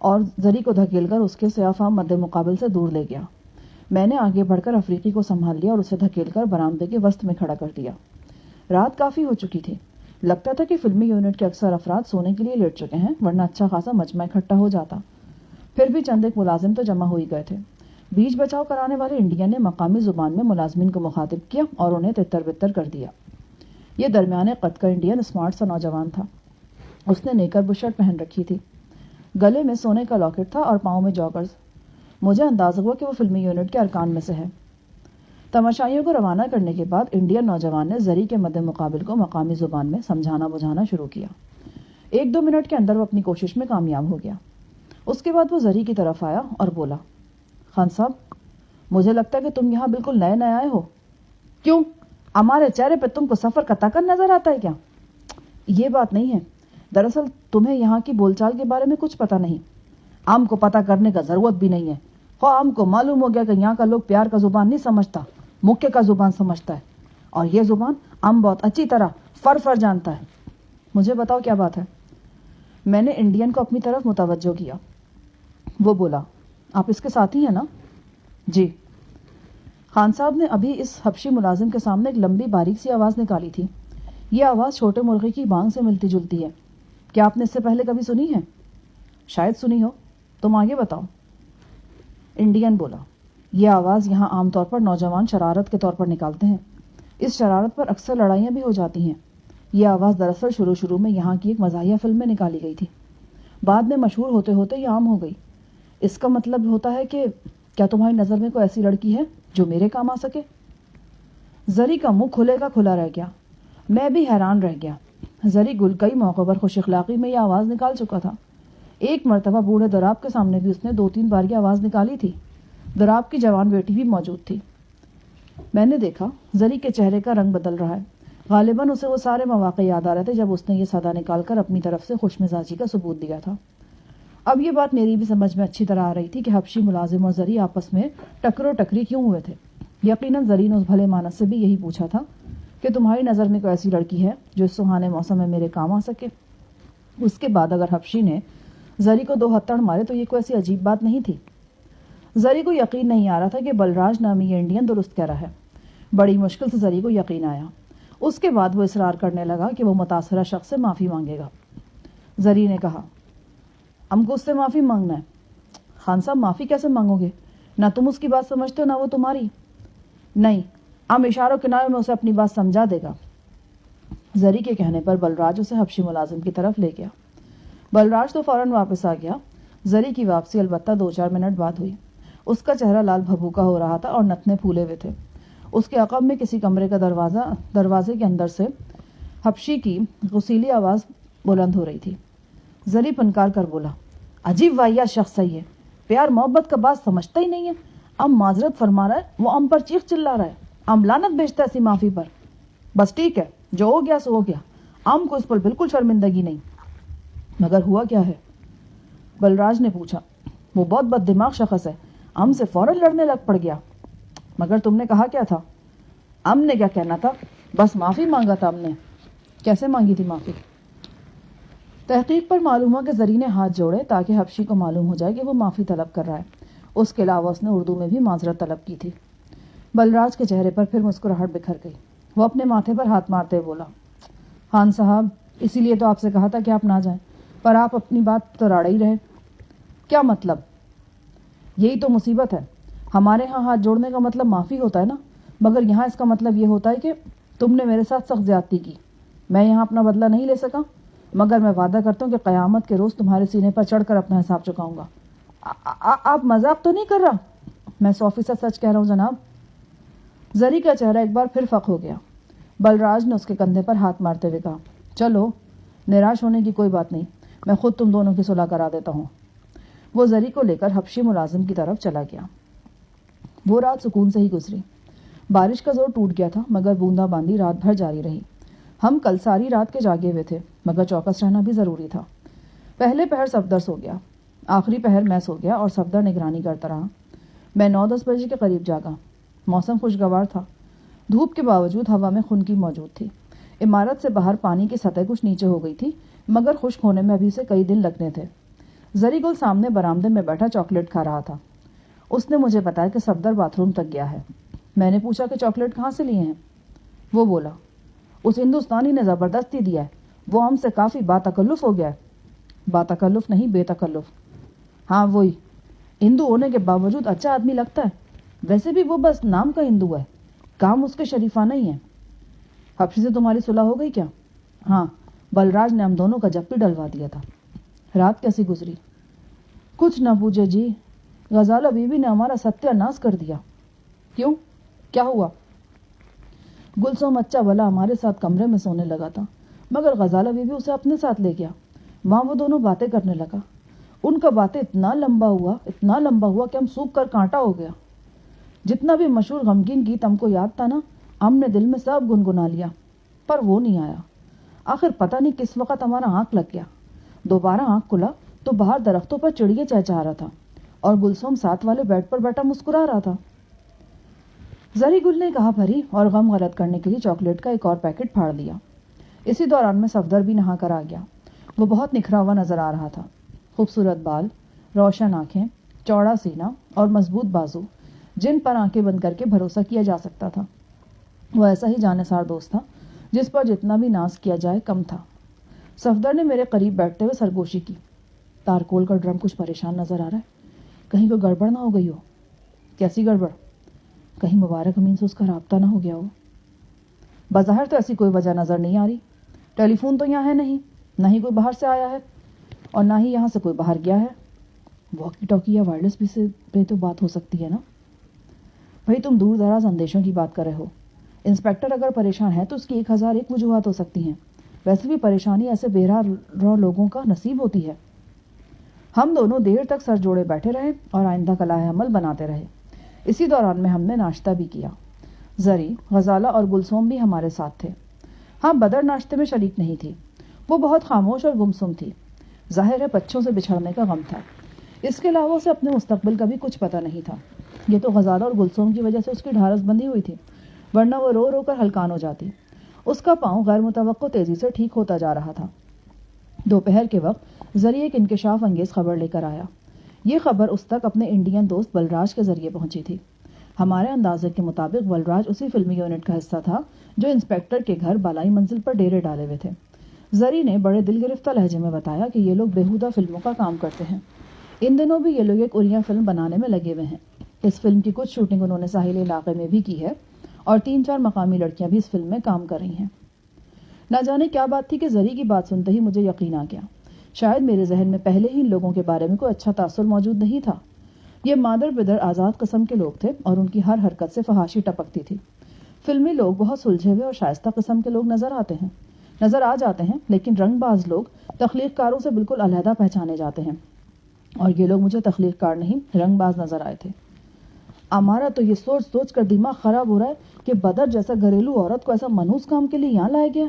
اور زری کو دھکیل کر اس کے سیافام مد مقابل سے دور لے گیا۔ میں نے آگے بڑھ کر افریقی کو سنبھال لیا اور اسے دھکیل کر برآمدے کے وسط میں کھڑا کر دیا۔ رات کافی ہو چکی تھی، لگتا تھا کہ فلمی یونٹ کے اکثر افراد سونے کے لیے لیٹ چکے ہیں، ورنہ اچھا خاصا مجمع اکٹھا ہو جاتا۔ پھر بھی چند ایک ملازم تو جمع ہو ہی گئے تھے۔ بیچ بچاؤ کرانے والے انڈین نے مقامی زبان میں ملازمین کو مخاطب کیا اور انہیں تتر بتر کر دیا۔ یہ درمیانے قد کا انڈین اسمارٹ سا نوجوان تھا۔ اس نے نیکر بشرٹ پہن رکھی تھی، گلے میں سونے کا لاکٹ تھا اور پاؤں میں جاگرز۔ مجھے اندازہ ہوا کہ وہ فلمی یونٹ کے ارکان میں سے ہے۔ تماشائیوں کو روانہ کرنے کے بعد انڈین نوجوان نے زری کے مد مقابل کو مقامی زبان میں سمجھانا بجھانا شروع کیا۔ 1-2 منٹ کے اندر وہ اپنی کوشش میں کامیاب ہو گیا۔ اس کے بعد وہ زری کی طرف آیا اور بولا، خان صاحب، مجھے لگتا ہے کہ تم یہاں بالکل نئے نئے آئے ہو۔ کیوں؟ ہمارے چہرے پہ تم کو سفر کا تکن نظر آتا ہے کیا؟ یہ بات نہیں ہے، دراصل تمہیں یہاں کی بول چال کے بارے میں کچھ پتہ نہیں۔ عام کو پتہ کرنے کا ضرورت بھی نہیں ہے۔ عام کو معلوم ہو گیا کہ یہاں کا لوگ پیار کا زبان نہیں سمجھتا، مکے کا زبان سمجھتا ہے، اور یہ زبان عام بہت اچھی طرح فر جانتا ہے۔ مجھے بتاؤ کیا بات ہے؟ میں نے انڈین کو اپنی طرف متوجہ کیا۔ وہ بولا، آپ اس کے ساتھی ہیں نا؟ جی۔ خان صاحب نے ابھی اس حبشی ملازم کے سامنے ایک لمبی باریک سی آواز نکالی تھی۔ یہ آواز چھوٹے مرغے کی بانگ سے ملتی جلتی ہے۔ کیا آپ نے اس سے پہلے کبھی سنی ہے؟ شاید سنی ہو، تم آگے بتاؤ۔ انڈین بولا، یہ آواز یہاں عام طور پر نوجوان شرارت کے طور پر نکالتے ہیں۔ اس شرارت پر اکثر لڑائیاں بھی ہو جاتی ہیں۔ یہ آواز دراصل شروع میں یہاں کی ایک مزاحیہ فلم میں نکالی گئی تھی، بعد میں مشہور ہوتے ہوتے یہ عام ہو گئی۔ اس کا مطلب ہوتا ہے کہ کیا تمہاری نظر میں کوئی ایسی لڑکی ہے جو میرے کام آ سکے؟ زری کا منہ کھلے کا کھلا رہ گیا۔ میں بھی حیران رہ گیا۔ زری گل کئی موقع پر خوش اخلاقی میں یہ آواز نکال چکا تھا۔ ایک مرتبہ بوڑھے دراب کے سامنے بھی اس نے 2-3 بار یہ آواز نکالی تھی۔ دراب کی جوان بیٹی بھی موجود تھی۔ میں نے دیکھا زری کے چہرے کا رنگ بدل رہا ہے۔ غالباً اسے وہ سارے مواقع یاد آ رہے تھے جب اس نے یہ صدا نکال کر اپنی طرف سے خوش مزاجی کا ثبوت دیا تھا۔ اب یہ بات میری بھی سمجھ میں اچھی طرح آ رہی تھی کہ حبشی ملازم اور زری آپس میں ٹکرو ٹکری کیوں ہوئے تھے۔ یقیناً زری نے اس بھلے مانس سے بھی یہی پوچھا تھا کہ تمہاری نظر میں کوئی ایسی لڑکی ہے جو اس سہانے موسم میں میرے کام آ سکے۔ اس کے بعد اگر حبشی نے زری کو 2 ہتھڑ مارے تو یہ کوئی ایسی عجیب بات نہیں تھی۔ زری کو یقین نہیں آ رہا تھا کہ بلراج نامی یہ انڈین درست کہہ رہا ہے۔ بڑی مشکل سے زری کو یقین آیا۔ اس کے بعد وہ اصرار کرنے لگا کہ وہ متاثرہ شخص سے معافی مانگے گا۔ زری نے کہا، ہم کو اس سے معافی مانگنا ہے۔ خان صاحب معافی کیسے مانگو گے؟ نہ تم اس کی بات سمجھتے ہو نہ وہ تمہاری۔ نہیں، ہم اشاروں کناروں میں اسے اپنی بات سمجھا دے گا۔ زری کے کہنے پر بلراج اسے حبشی ملازم کی طرف لے گیا۔ بلراج تو فوراً واپس آ گیا۔ زری کی واپسی البتہ 2-4 منٹ بعد ہوئی۔ اس کا چہرہ لال بھبوکا ہو رہا تھا اور نتنے پھولے ہوئے تھے۔ اس کے عقب میں کسی کمرے کا دروازے کے اندر سے حبشی کی غسیلی آواز بلند ہو رہی تھی۔ زری پنکار کر بولا، عجیب واہیات شخص ہے یہ، پیار محبت کا بات سمجھتا ہی نہیں ہے۔ ام معذرت فرما رہا ہے، وہ ام پر چیخ چلا رہا ہے، ام لعنت بھیجتا ہے ایسی معافی پر۔ بس ٹھیک ہے، جو ہو گیا سو ہو گیا، ام کو اس پر بالکل شرمندگی نہیں۔ مگر ہوا کیا ہے؟ بلراج نے پوچھا۔ وہ بہت بد دماغ شخص ہے، ام سے فوراً لڑنے لگ پڑ گیا۔ مگر تم نے کہا کیا تھا؟ ام نے کیا کہنا تھا، بس معافی مانگا تھا ام نے۔ کیسے مانگی تھی معافی؟ تحقیق پر معلوم ہوا کہ زری نے ہاتھ جوڑے تاکہ حبشی کو معلوم ہو جائے کہ وہ معافی طلب کر رہا ہے۔ اس کے علاوہ اس نے اردو میں بھی معذرت طلب کی تھی۔ بلراج کے چہرے پر پھر مسکراہٹ بکھر گئی۔ وہ اپنے ماتھے پر ہاتھ مارتے بولا، خان صاحب، اسی لیے تو آپ سے کہا تھا کہ آپ نہ جائیں، پر آپ اپنی بات تو راڑے ہی رہے۔ کیا مطلب؟ یہی تو مصیبت ہے، ہمارے ہاں ہاتھ جوڑنے کا مطلب معافی ہوتا ہے نا، مگر یہاں اس کا مطلب یہ ہوتا ہے کہ تم نے میرے ساتھ سخت زیادتی کی، میں یہاں اپنا بدلہ نہیں لے سکا، مگر میں وعدہ کرتا ہوں کہ قیامت کے روز تمہارے سینے پر چڑھ کر اپنا حساب چکاؤں گا۔ آپ مذاق تو نہیں کر رہا؟ میں 100% سچ کہہ رہا ہوں جناب۔ زری کا چہرہ ایک بار پھر فق ہو گیا۔ بلراج نے اس کے کندھے پر ہاتھ مارتے ہوئے کہا، چلو، نراش ہونے کی کوئی بات نہیں، میں خود تم دونوں کی صلح کرا دیتا ہوں۔ وہ زری کو لے کر حبشی ملازم کی طرف چلا گیا۔ وہ رات سکون سے ہی گزری۔ بارش کا زور ٹوٹ گیا تھا مگر بوندا باندی رات بھر جاری رہی۔ ہم کل ساری رات کے جاگے ہوئے تھے مگر چوکس رہنا بھی ضروری تھا۔ پہلے پہر صفدر سو گیا، آخری پہر میں سو گیا اور صفدر نگرانی کرتا رہا۔ میں 9-10 بجے کے قریب جاگا۔ موسم خوشگوار تھا، دھوپ کے باوجود ہوا میں خنکی موجود تھی۔ عمارت سے باہر پانی کی سطح کچھ نیچے ہو گئی تھی مگر خشک ہونے میں ابھی سے کئی دن لگنے تھے۔ زری گل سامنے برآمدے میں بیٹھا چاکلیٹ کھا رہا تھا۔ اس نے مجھے بتایا کہ صفدر باتھ روم تک گیا ہے۔ میں نے پوچھا کہ چاکلیٹ کہاں سے لیے ہیں؟ وہ بولا، اس ہندوستانی نے زبردستی دیا ہے، وہ ہم سے کافی باتکلف ہو گیا ہے۔ باتکلف نہیں، بے تکلف۔ ہاں وہی، ہندو ہونے کے باوجود اچھا آدمی لگتا ہے۔ ویسے بھی وہ بس نام کا ہندو ہے، کام اس کے شریفانہ ہی ہے۔ حبشی سے تمہاری صلح ہو گئی کیا؟ ہاں، بلراج نے ہم دونوں کا جپی ڈلوا دیا تھا۔ رات کیسی گزری؟ کچھ نہ پوچھے جی، غزالہ بیوی نے ہمارا ستیہ ناش کر دیا۔ کیوں؟ کیا ہوا؟ گلسوم اچھا بھلا ہمارے ساتھ کمرے میں سونے لگا تھا مگر غزالہ بیوی اسے اپنے ساتھ لے گیا۔ وہاں وہ دونوں باتیں کرنے لگا۔ ان کا باتیں اتنا لمبا ہوا کہ ہم سوکھ کر کانٹا ہو گیا۔ جتنا بھی مشہور غمگین گیت ہم کو یاد تھا نا، ہم نے دل میں سب گنگنا لیا، پر وہ نہیں آیا۔ آخر پتہ نہیں کس وقت ہمارا آنکھ لگ گیا. دوبارہ آنکھ کھلا تو باہر درختوں پر چڑیے چہچہا رہا تھا اور گلسوم ساتھ والے بیڈ پر بیٹھا مسکرا رہا تھا. زری گل نے کہا بھری اور غم غلط کرنے کے لیے چاکلیٹ کا ایک اور پیکٹ پھاڑ دیا. اسی دوران میں صفدر بھی نہا کر آ گیا. وہ بہت نکھرا ہوا نظر آ رہا تھا. خوبصورت بال، روشن آنکھیں، چوڑا سینہ اور مضبوط بازو جن پر آنکھیں بند کر کے بھروسہ کیا جا سکتا تھا. وہ ایسا ہی جانسار دوست تھا جس پر جتنا بھی ناز کیا جائے کم تھا. صفدر نے میرے قریب بیٹھتے ہوئے سرگوشی کی. تارکول کا ڈرم کچھ پریشان نظر آ رہا ہے. کہیں کوئی گڑبڑ نہ ہو گئی ہو. کیسی گڑبڑ؟ کہیں مبارک امین سے اس کا رابطہ نہ ہو گیا ہو. بظاہر تو ایسی کوئی وجہ نظر نہیں آ رہی. ٹیلی فون تو یہاں ہے نہیں، نہ ہی کوئی باہر سے آیا ہے اور نہ ہی یہاں سے کوئی باہر گیا ہے. واکی ٹاکی یا وائرلیس بھی سے پہ تو بات ہو سکتی ہے نا. بھائی تم دور دراز اندیشوں کی بات کر رہے ہو. انسپیکٹر اگر پریشان ہے تو اس کی 1001 وجوہات ہو سکتی ہیں. ویسے بھی پریشانی ایسے بہرا لوگوں کا نصیب ہوتی ہے. ہم دونوں دیر تک سر جوڑے بیٹھے رہے اور آئندہ کا لائحہ عمل بناتے رہے. اسی دوران میں ہم نے ناشتہ بھی کیا. زری، غزالہ اور گلسوم بھی ہمارے ساتھ تھے. ہاں، بدر ناشتے میں شریک نہیں تھی. وہ بہت خاموش اور گمسم تھی. ظاہر ہے بچوں سے بچھڑنے کا غم تھا. اس کے علاوہ اسے اپنے مستقبل کا بھی کچھ پتہ نہیں تھا. یہ تو غزالہ اور گلسوم کی وجہ سے اس کی ڈھارس بندی ہوئی تھی، ورنہ وہ رو رو کر ہلکان ہو جاتی. اس کا پاؤں غیر متوقع تیزی سے ٹھیک ہوتا جا رہا تھا. دوپہر کے وقت زری ایک انکشاف انگیز خبر لے کر آیا. یہ خبر اس تک اپنے انڈین دوست بلراج کے ذریعے پہنچی تھی. ہمارے اندازے کے مطابق بلراج اسی فلمی یونٹ کا حصہ تھا جو انسپیکٹر کے گھر بالائی منزل پر ڈیرے ڈالے ہوئے تھے. زری نے بڑے دل گرفتہ لہجے میں بتایا کہ یہ لوگ بےہودہ فلموں کا کام کرتے ہیں. ان دنوں بھی یہ لوگ ایک اڑیا فلم بنانے میں لگے ہوئے ہیں. اس فلم کی کچھ شوٹنگ انہوں نے ساحل علاقے میں بھی کی ہے اور 3-4 مقامی لڑکیاں بھی اس فلم میں کام کر رہی ہیں. نہ جانے کیا بات تھی کہ زری کی بات سنتے ہی مجھے یقین آ گیا. شاید میرے ذہن میں پہلے ہی ان لوگوں کے بارے میں کوئی اچھا تاثر موجود نہیں تھا. یہ مادر بدر آزاد قسم کے لوگ تھے اور ان کی ہر حرکت سے فحاشی ٹپکتی تھی. فلمی لوگ بہت سلجھے ہوئے اور شائستہ قسم کے لوگ نظر آ جاتے ہیں لیکن رنگ باز لوگ تخلیق کاروں سے بالکل علیحدہ پہچانے جاتے ہیں. اور یہ لوگ مجھے تخلیق کار نہیں، رنگ باز نظر آئے تھے. ہمارا تو یہ سوچ سوچ کر دماغ خراب ہو رہا ہے کہ بدر جیسا گھریلو عورت کو ایسا منحوس کام کے لیے یہاں لایا گیا.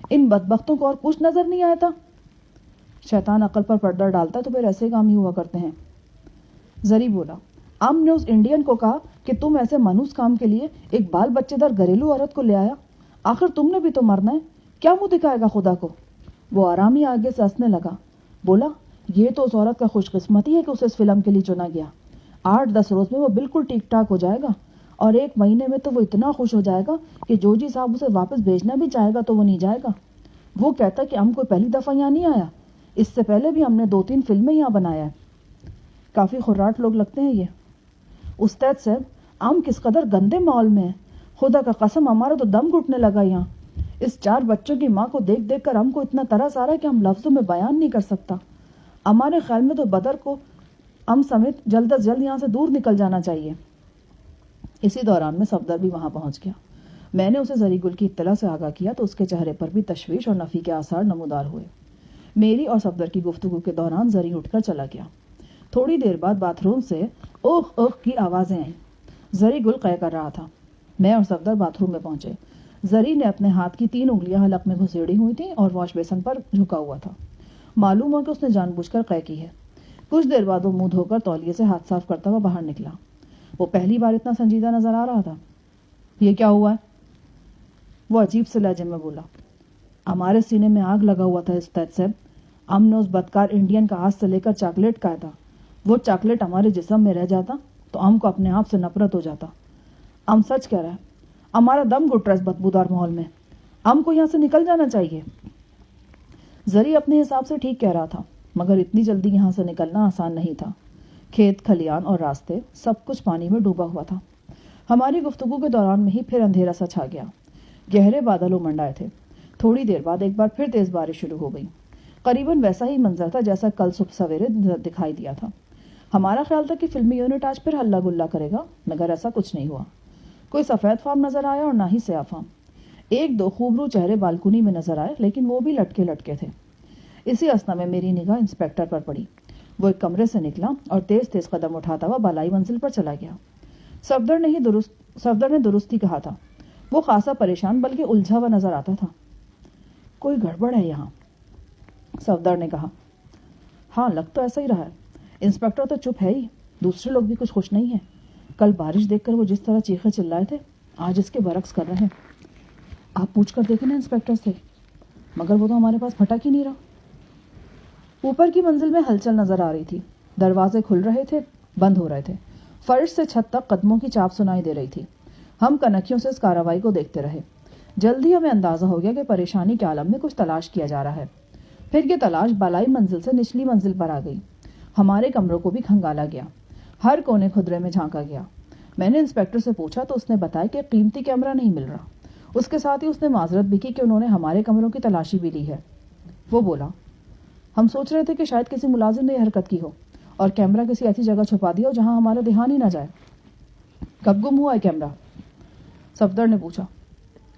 ان بدبختوں کو اور کچھ نظر نہیں آیا تھا. شیطان عقل پر پردہ ڈالتا تو پھر ایسے کام ہی ہوا کرتے ہیں. زری بولا. ام نے اس انڈین کو کہا کہ تم ایسے منحوس کام کے لیے ایک بال بچے دار گھریلو عورت کو لے آیا. آخر تم نے بھی تو مرنا ہے، کیا منہ دکھائے گا خدا کو. وہ آرامی آگے سے ہنسنے لگا. بولا یہ تو اس عورت کا خوش قسمتی ہے کہ اسے اس فلم کے لیے چنا گیا. 8-10 روز میں وہ بالکل ٹھیک ٹھاک ہو جائے گا اور 1 مہینے میں تو وہ اتنا خوش ہو جائے گا کہ جوجی صاحب اسے واپس بھیجنا بھی چاہے گا تو وہ نہیں جائے گا. وہ کہتا کہ ہم کوئی پہلی دفعہ یہاں نہیں آیا، اس سے پہلے بھی ہم نے 2-3 فلمیں یہاں بنایا ہے. کافی خراٹ لوگ لگتے ہیں یہ. استاد صاحب، ہم کس قدر گندے ماحول میں ہیں. خدا کا قسم ہمارا تو دم گھٹنے لگا یہاں. اس 4 بچوں کی ماں کو دیکھ دیکھ کر ہم کو اتنا ترس آ رہا ہے کہ ہم لفظوں میں بیان نہیں کر سکتا. ہمارے خیال میں تو بدر کو ہم سمیت جلد از جلد یہاں سے دور نکل جانا چاہیے. اسی دوران میں صفدر بھی وہاں پہنچ گیا. میں نے اسے زری گل کی اطلاع سے آگاہ کیا تو اس کے چہرے پر بھی تشویش اور نفی کے آثار نمودار ہوئے. میری اور صفدر کی گفتگو کے دوران زری اٹھ کر چلا گیا. تھوڑی دیر بعد باتھ روم سے اوہ اوہ کی آوازیں آئیں. زری گل قے کر رہا تھا. میں اور صفدر باتھ روم میں پہنچے. زری نے اپنے ہاتھ کی 3 انگلیاں حلق میں گھسیڑی ہوئی تھیں اور واش بیسن پر جھکا ہوا تھا. معلوم ہوا کہ اس نے جان بوجھ کر قے کی ہے. کچھ دیر بعد وہ منہ دھو کر تولیے سے ہاتھ صاف کرتا ہوا باہر نکلا. وہ پہلی بار اتنا سنجیدہ نظر آ رہا تھا. یہ کیا ہوا ہے؟ وہ عجیب سے لہجے میں بولا. ہمارے سینے میں آگ لگا ہوا تھا استاد صاحب. ہم نے اس بدکار انڈین کا ہاتھ سے لے کر چاکلیٹ کھایا تھا. وہ چاکلیٹ ہمارے جسم میں رہ جاتا تو ہم کو اپنے آپ سے نفرت ہو جاتا. ہم سچ کہہ رہے ہیں، ہمارا دم گھٹ رہا ہے اس بدبودار ماحول میں. ہم کو یہاں سے نکل جانا چاہیے. زری اپنے حساب سے ٹھیک کہہ رہا تھا مگر اتنی جلدی یہاں سے نکلنا آسان نہیں تھا. کھیت کھلیان اور راستے سب کچھ پانی میں ڈوبا ہوا تھا. ہماری گفتگو کے دوران میں ہی پھر اندھیرا سا چھا گیا. گہرے بادل امنڈائے تھے. تھوڑی دیر بعد ایک بار پھر تیز بارش شروع ہو گئی. قریباً ویسا ہی منظر تھا جیسا کل صبح سویرے دکھائی دیا تھا. ہمارا خیال تھا کہ فلمی یونٹ آج پھر ہلا گلا کرے گا مگر ایسا کچھ نہیں ہوا. کوئی سفید فام نظر آیا اور نہ ہی سیاہ فام. 1-2 خوبرو چہرے بالکنی میں نظر آئے لیکن وہ بھی لٹکے لٹکے تھے. اسی اثنا میں میری نگاہ انسپیکٹر پر پڑی. وہ ایک کمرے سے نکلا اور تیز تیز قدم اٹھاتا ہوا بالائی منزل پر چلا گیا. صفدر نے درست ہی کہا تھا. وہ خاصا پریشان بلکہ الجھا ہوا نظر آتا تھا. کوئی گڑبڑ ہے یہاں، صفدر نے کہا۔ ہاں لگ تو ایسا ہی رہا ہے، انسپکٹر تو چپ ہے ہی، دوسرے لوگ بھی کچھ خوش نہیں ہیں۔ کل بارش دیکھ کر وہ جس طرح چیخے چلائے تھے آج اس کے برعکس کر رہے ہیں۔ آپ پوچھ کر دیکھیں نا انسپکٹر سے، مگر وہ تو ہمارے پاس پھٹک ہی نہیں رہا۔ اوپر کی منزل میں ہلچل نظر آ رہی تھی، دروازے کھل رہے تھے، بند ہو رہے تھے، فرش سے چھت تک قدموں کی چاپ سنائی دے رہی تھی۔ ہم کنکھیوں سے اس کارروائی کو دیکھتے رہے۔ جلدی ہمیں اندازہ ہو گیا کہ پریشانی کے عالم میں کچھ تلاش کیا جا رہا ہے۔ پھر یہ تلاش بالائی منزل سے نچلی منزل پر آ گئی۔ ہمارے کمروں کو بھی کھنگالا گیا، ہر کونے خدرے میں جھانکا گیا۔ میں نے انسپکٹر سے پوچھا تو اس نے بتایا کہ قیمتی کیمرہ نہیں مل رہا۔ اس کے ساتھ ہی اس نے معذرت بھی کی کہ انہوں نے ہمارے کمروں کی تلاشی بھی لی ہے۔ وہ بولا، ہم سوچ رہے تھے کہ شاید کسی ملازم نے یہ حرکت کی ہو اور کیمرہ کسی ایسی جگہ چھپا دیا ہو جہاں ہمارا دھیان ہی نہ جائے۔ کب گم ہوا ہے کیمرہ؟ صفدر نے پوچھا۔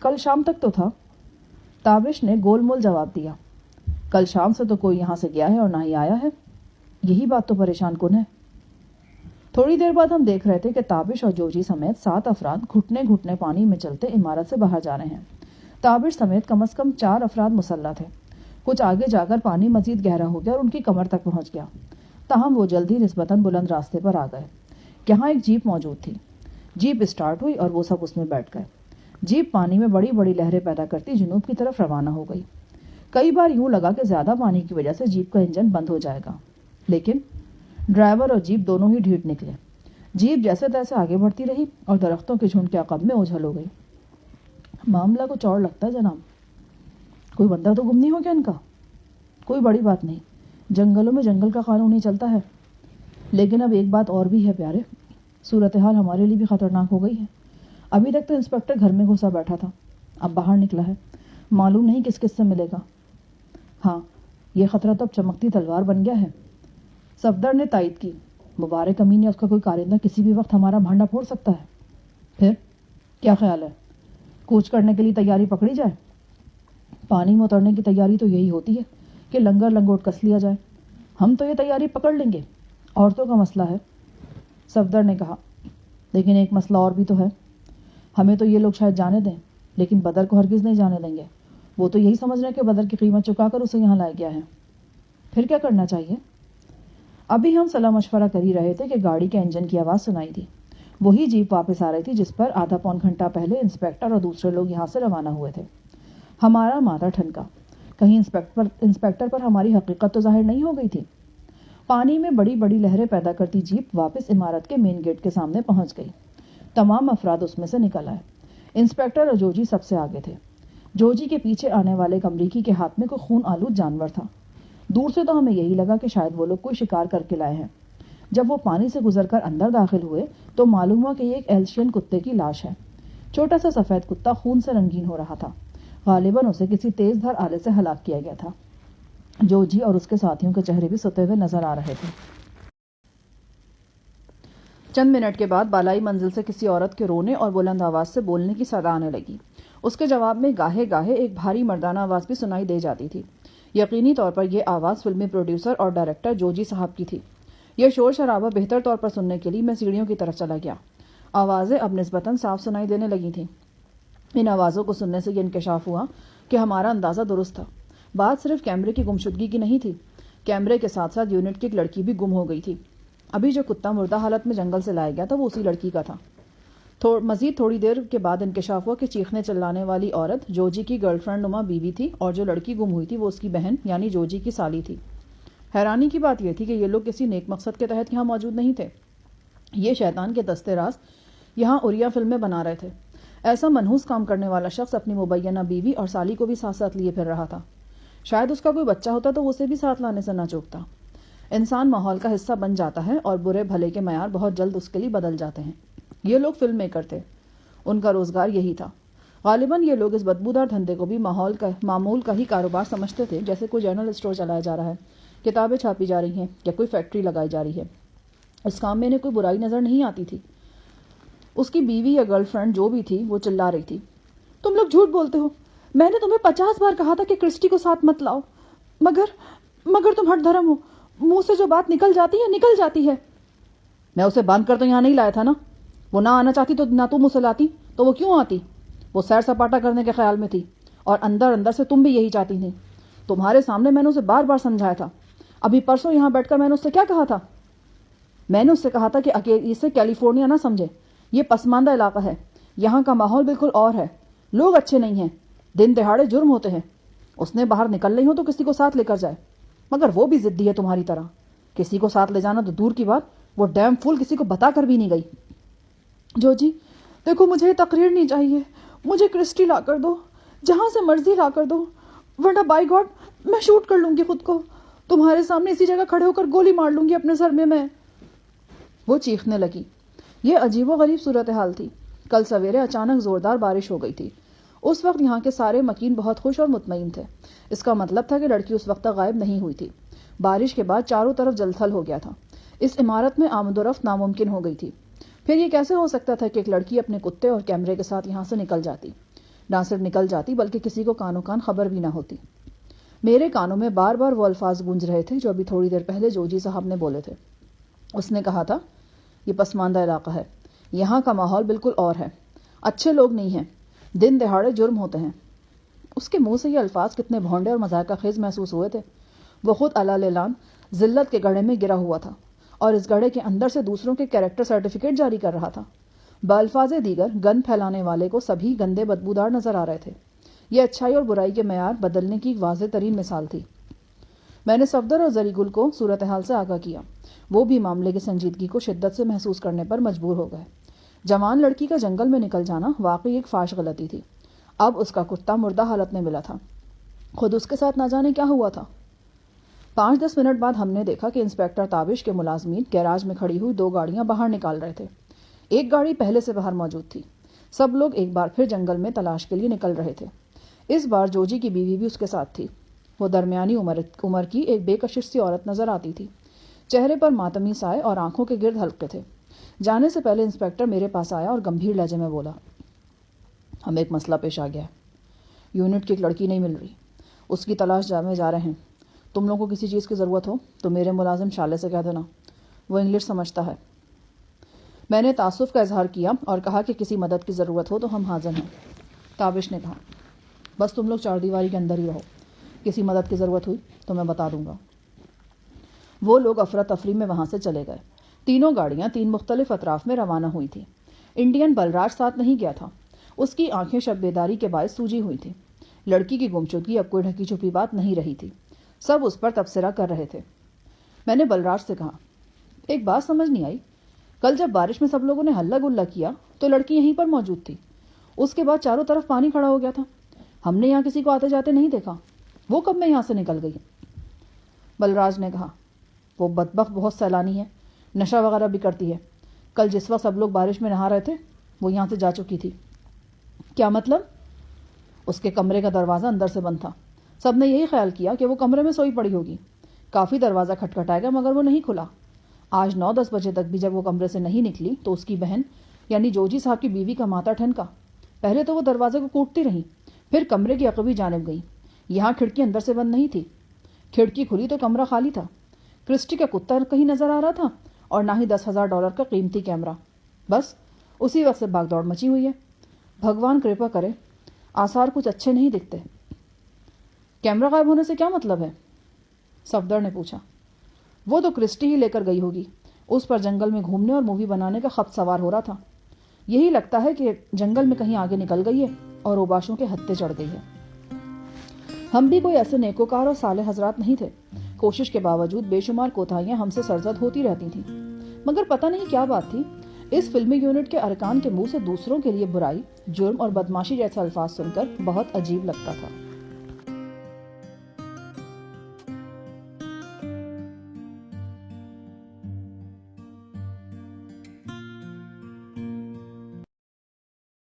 کل شام تک تو تھا، تابش نے گول مول جواب دیا۔ کل شام سے تو کوئی یہاں سے گیا ہے اور نہ ہی آیا ہے، یہی بات تو پریشان کن ہے۔ تھوڑی دیر بعد ہم دیکھ رہے تھے کہ تابش اور جوجی سمیت 7 افراد گھٹنے گھٹنے پانی میں چلتے عمارت سے باہر جا رہے ہیں۔ تابش سمیت کم از کم 4 افراد مسلح تھے۔ کچھ آگے جا کر پانی مزید گہرا ہو گیا اور ان کی کمر تک پہنچ گیا، تاہم وہ جلدی نسبتاً بلند راستے پر آ گئے۔ یہاں ایک جیپ موجود تھی، جیپ اسٹارٹ ہوئی اور وہ سب اس میں بیٹھ گئے۔ جیپ پانی میں بڑی بڑی لہریں پیدا کرتی جنوب کی طرف روانہ ہو گئی۔ کئی بار یوں لگا کہ زیادہ پانی کی وجہ سے جیپ کا انجن بند ہو جائے گا، لیکن ڈرائیور اور جیپ دونوں ہی ڈھیٹ نکلے۔ جیپ جیسے تیسے آگے بڑھتی رہی اور درختوں کے جھنڈ کے عقب میں اوجھل ہو گئی۔ معاملہ کچھ اور لگتا ہے جناب، کوئی بندہ تو گم نہیں ہو گیا ان کا؟ کوئی بڑی بات نہیں، جنگلوں میں جنگل کا قانون ہی چلتا ہے۔ لیکن اب ایک بات اور بھی ہے پیارے، صورتحال ہمارے لیے بھی خطرناک ہو گئی ہے۔ ابھی تک تو انسپکٹر گھر میں گھسا بیٹھا تھا، اب باہر نکلا ہے، معلوم نہیں کس کس سے ملے گا۔ ہاں یہ خطرہ تو اب چمکتی تلوار بن گیا ہے، صفدر نے تائید کی۔ مبارک امین نے اس کا کوئی کارندہ کسی بھی وقت ہمارا بھانڈا پھوڑ سکتا ہے۔ پھر کیا خیال ہے، کوچ کرنے کے لیے تیاری پکڑی جائے؟ پانی میں اترنے کی تیاری تو یہی ہوتی ہے کہ لنگر لنگوٹ کس لیا جائے۔ ہم تو یہ تیاری پکڑ لیں گے، عورتوں کا مسئلہ ہے، صفدر نے کہا۔ لیکن ایک مسئلہ اور بھی تو ہے، ہمیں تو یہ لوگ شاید جانے دیں لیکن بدر کو ہرگز نہیں جانے دیں گے۔ وہ تو یہی سمجھ رہے ہیں کہ بدر کی قیمت چکا کر اسے یہاں لایا گیا ہے۔ پھر کیا کرنا چاہیے؟ ابھی ہم صلاح مشورہ کر ہی رہے تھے کہ گاڑی کے انجن کی آواز سنائی دی۔ وہی جیپ واپس آ رہی تھی جس پر آدھا پون گھنٹہ پہلے انسپکٹر اور دوسرے لوگ یہاں سے روانہ ہوئے تھے۔ ہمارا ماتھا ٹھنکا، کہیں انسپکٹر پر ہماری حقیقت تو ظاہر نہیں ہو گئی تھی۔ پانی میں بڑی بڑی لہریں پیدا کرتی جیپ واپس عمارت کے مین گیٹ کے سامنے پہنچ گئی۔ تمام افراد اس میں سے نکل آئے۔ انسپکٹر اور جوجی سب سے آگے تھے۔ جوجی کے پیچھے آنے والے امریکی کے ہاتھ میں کوئی خون آلود جانور تھا۔ دور سے تو ہمیں یہی لگا کہ شاید وہ لوگ کوئی شکار کر کے لائے ہیں۔ جب وہ پانی سے گزر کر اندر داخل ہوئے تو معلوم ہوا کہ یہ ایک ایلشین کتے کی لاش ہے۔ چھوٹا سا سفید کتا خون سے رنگین ہو رہا تھا، غالباً اسے کسی تیز دھار آلے سے ہلاک کیا گیا تھا۔ جوجی اور اس کے ساتھیوں کے چہرے بھی ستے ہوئے نظر آ رہے تھے۔ چند منٹ کے بعد بالائی منزل سے کسی عورت کے رونے اور بلند آواز سے بولنے کی صدا آنے لگی۔ اس کے جواب میں گاہے گاہے ایک بھاری مردانہ آواز بھی سنائی دے جاتی تھی۔ یقینی طور پر یہ آواز فلمی پروڈیوسر اور ڈائریکٹر جوجی صاحب کی تھی۔ یہ شور شرابہ بہتر طور پر سننے کے لیے میں سیڑھیوں کی طرف چلا گیا۔ آوازیں اب نسبتاً صاف سنائی دینے لگی تھیں۔ ان آوازوں کو سننے سے یہ انکشاف ہوا کہ ہمارا اندازہ درست تھا۔ بات صرف کیمرے کی گمشدگی کی نہیں تھی، کیمرے کے ساتھ ساتھ یونٹ کی ایک لڑکی بھی گم ہو گئی تھی۔ ابھی جو کتا مردہ حالت میں جنگل سے لایا گیا تھا وہ اسی لڑکی کا تھا۔ مزید تھوڑی دیر کے بعد انکشاف ہوا کہ چیخنے چلانے والی عورت جوجی کی گرل فرینڈ نما بیوی تھی اور جو لڑکی گم ہوئی تھی وہ اس کی بہن یعنی جوجی کی سالی تھی۔ حیرانی کی بات یہ تھی کہ یہ لوگ کسی نیک مقصد کے تحت یہاں موجود نہیں تھے۔ یہ شیطان کے دستے راز یہاں اوریا فلمیں بنا رہے تھے۔ ایسا منحوس کام کرنے والا شخص اپنی مبینہ بیوی اور سالی کو بھی ساتھ ساتھ لیے پھر رہا تھا۔ شاید اس کا کوئی بچہ ہوتا تو اسے بھی ساتھ لانے سے نہ چوکتا۔ انسان ماحول کا حصہ بن جاتا ہے اور برے بھلے کے معیار بہت جلد اس کے لیے بدل جاتے ہیں۔ یہ لوگ فلم میکر تھے، ان کا روزگار یہی تھا۔ غالباً یہ لوگ اس بدبودار دھندے کو بھی معمول کا ہی کاروبار سمجھتے تھے، جیسے کوئی جرنل اسٹور چلایا جا رہا ہے، کتابیں چھاپی جا رہی ہیں یا کوئی فیکٹری لگائی جا رہی ہے۔ اس کام میں انہیں کوئی برائی نظر نہیں آتی تھی۔ اس کی بیوی یا گرل فرینڈ جو بھی تھی وہ چلا رہی تھی، تم لوگ جھوٹ بولتے ہو، میں نے تمہیں 50 بار کہا تھا کہ کرسٹی کو ساتھ مت لاؤ، مگر تم ہٹ دھرم ہو، منہ سے جو بات نکل جاتی ہے۔ میں اسے باندھ کر تو یہاں نہیں لایا تھا نا، وہ نہ آنا چاہتی تو نہ تم اسے لاتی، تو وہ کیوں آتی؟ وہ سیر سپاٹا کرنے کے خیال میں تھی اور اندر اندر سے تم بھی یہی چاہتی تھی. تمہارے سامنے میں نے اسے بار بار سمجھایا تھا. ابھی پرسوں یہاں بیٹھ کر میں نے اس سے کیا کہا تھا؟ میں نے اس سے کہا تھا کہ اسے کیلیفورنیا نہ سمجھے. یہ پسماندہ علاقہ ہے. یہاں کا ماحول بالکل اور ہے. لوگ اچھے نہیں ہیں. دن دہاڑے جرم ہوتے ہیں. اس نے باہر نکل رہی ہو تو کسی کو ساتھ لے کر جائے. مگر وہ بھی ضدی ہے تمہاری طرح. کسی کو ساتھ لے جانا تو دور کی بات, وہ ڈیم فول کسی کو بتا کر بھی نہیں گئی. جو جی دیکھو, مجھے تقریر نہیں چاہیے. مجھے کرسٹی لا کر دو, جہاں سے مرضی لا کر دو, ورنہ بائی گاڈ میں شوٹ کر لوں گی خود کو. تمہارے سامنے اسی جگہ کھڑے ہو کر گولی مار لوں گی اپنے سر میں. وہ چیخنے لگی. یہ عجیب و غریب صورتحال تھی. کل سویرے اچانک زوردار بارش ہو گئی تھی. اس وقت یہاں کے سارے مکین بہت خوش اور مطمئن تھے. اس کا مطلب تھا کہ لڑکی اس وقت تک غائب نہیں ہوئی تھی. بارش کے بعد چاروں طرف جلتھل ہو گیا تھا. اس عمارت میں آمد و رفت ناممکن ہو گئی تھی. پھر یہ کیسے ہو سکتا تھا کہ ایک لڑکی اپنے کتے اور کیمرے کے ساتھ یہاں سے نکل جاتی؟ نہ صرف نکل جاتی بلکہ کسی کو کانوں کان خبر بھی نہ ہوتی. میرے کانوں میں بار بار وہ الفاظ گونج رہے تھے جو ابھی تھوڑی دیر پہلے جوجی صاحب نے بولے تھے. اس نے کہا تھا, یہ پسماندہ علاقہ ہے. یہاں کا ماحول بالکل اور ہے. اچھے لوگ نہیں ہیں. دن دہاڑے جرم ہوتے ہیں. اس کے منہ سے یہ الفاظ کتنے بھونڈے اور مذاقہ خیز محسوس ہوئے تھے. وہ خود علالان ذلت کے گڑھے میں گرا ہوا تھا اور اس گڑھے کے اندر سے دوسروں کے کیریکٹر سرٹیفکیٹ جاری کر رہا تھا. بالفاظ دیگر گند پھیلانے والے کو سبھی گندے بدبودار نظر آ رہے تھے. یہ اچھائی اور برائی کے معیار بدلنے کی واضح ترین مثال تھی. میں نے صفدر اور زری گل کو صورتحال سے آگاہ کیا. وہ بھی معاملے کی سنجیدگی کو شدت سے محسوس کرنے پر مجبور ہو گئے. جوان لڑکی کا جنگل میں نکل جانا واقعی ایک فاش غلطی تھی. اب اس کا کتا مردہ حالت میں ملا تھا. خود اس کے ساتھ نہ جانے کیا ہوا تھا. 5-10 منٹ بعد ہم نے دیکھا کہ انسپیکٹر تابش کے ملازمین گیراج میں کھڑی ہوئی 2 گاڑیاں باہر نکال رہے تھے. ایک گاڑی پہلے سے باہر موجود تھی. سب لوگ ایک بار پھر جنگل میں تلاش کے لیے نکل رہے تھے. اس بار جوجی کی بیوی بھی اس کے ساتھ تھی. وہ درمیانی عمر کی ایک بے کشش سی عورت نظر آتی تھی. چہرے پر ماتمی سائے اور آنکھوں کے گرد حلقے تھے. جانے سے پہلے انسپیکٹر میرے پاس آیا اور گمبھیر لہجے میں بولا, ہمیں ایک مسئلہ پیش آ گیا ہے. یونٹ کی ایک لڑکی نہیں مل رہی. اس کی تلاش میں جا رہے ہیں. تم لوگوں کو کسی چیز کی ضرورت ہو تو میرے ملازم شالے سے کہہ دینا. وہ انگلش سمجھتا ہے. میں نے تعصب کا اظہار کیا اور کہا کہ کسی مدد کی ضرورت ہو تو ہم حاضر ہیں. تابش نے کہا, بس تم لوگ 4 دیواری کے اندر ہی رہو. کسی مدد کی ضرورت ہوئی تو میں بتا دوں گا. وہ لوگ افراتفری میں وہاں سے چلے گئے. تینوں گاڑیاں 3 مختلف اطراف میں روانہ ہوئی تھیں. انڈین بلراج ساتھ نہیں گیا تھا. اس کی آنکھیں شب بیداری کے باعث سوجی ہوئی تھیں. لڑکی کی گمشدگی اب کوئی ڈھکی چھپی بات نہیں رہی تھی. سب اس پر تبصرہ کر رہے تھے. میں نے بلراج سے کہا, ایک بات سمجھ نہیں آئی. کل جب بارش میں سب لوگوں نے ہلا گلا کیا تو لڑکی یہیں پر موجود تھی. اس کے بعد چاروں طرف پانی کھڑا ہو گیا تھا. ہم نے یہاں کسی کو آتے جاتے نہیں دیکھا. وہ کب میں یہاں سے نکل گئی؟ بلراج نے کہا, وہ بدبخت بہت سیلانی ہے. نشہ وغیرہ بھی کرتی ہے. کل جس وقت سب لوگ بارش میں نہا رہے تھے وہ یہاں سے جا چکی تھی. کیا مطلب؟ اس کے کمرے کا دروازہ اندر سے بند تھا. سب نے یہی خیال کیا کہ وہ کمرے میں سوئی پڑی ہوگی. کافی دروازہ کھٹکھٹائے گا مگر وہ نہیں کھلا. آج 9-10 بجے تک بھی جب وہ کمرے سے نہیں نکلی تو اس کی بہن یعنی جوجی صاحب کی بیوی کا ماتھا ٹھنکا. پہلے تو وہ دروازے کو کوٹتی رہی, پھر کمرے کی عقبی جانب گئی. یہاں کھڑکی اندر سے بند نہیں تھی. کھڑکی کھلی تو کمرہ خالی تھا. کرسٹی کا کتا کہیں نظر آ رہا تھا اور نہ ہی $10,000 کا قیمتی کیمرہ. بس اسی وقت سے بھاگ دوڑ مچی ہوئی ہے. بھگوان کرپا کرے, آثار کچھ اچھے نہیں دکھتے. کیمرہ غائب ہونے سے کیا مطلب ہے؟ صفدر نے پوچھا. وہ تو کرسٹی ہی لے کر گئی ہوگی. اس پر جنگل میں گھومنے اور مووی بنانے کا خط سوار ہو رہا تھا. یہی لگتا ہے کہ جنگل میں کہیں آگے نکل گئی ہے اور اوباشوں کے ہتھے چڑھ گئی ہے. ہم بھی کوئی ایسے نیکوکار اور صالح حضرات نہیں تھے. کوشش کے باوجود بے شمار کوتاہیاں ہم سے سرزد ہوتی رہتی تھیں. مگر پتہ نہیں کیا بات تھی, اس فلمی یونٹ کے ارکان کے منہ سے دوسروں کے لیے برائی, جرم اور بدماشی جیسے الفاظ سن کر بہت عجیب لگتا تھا.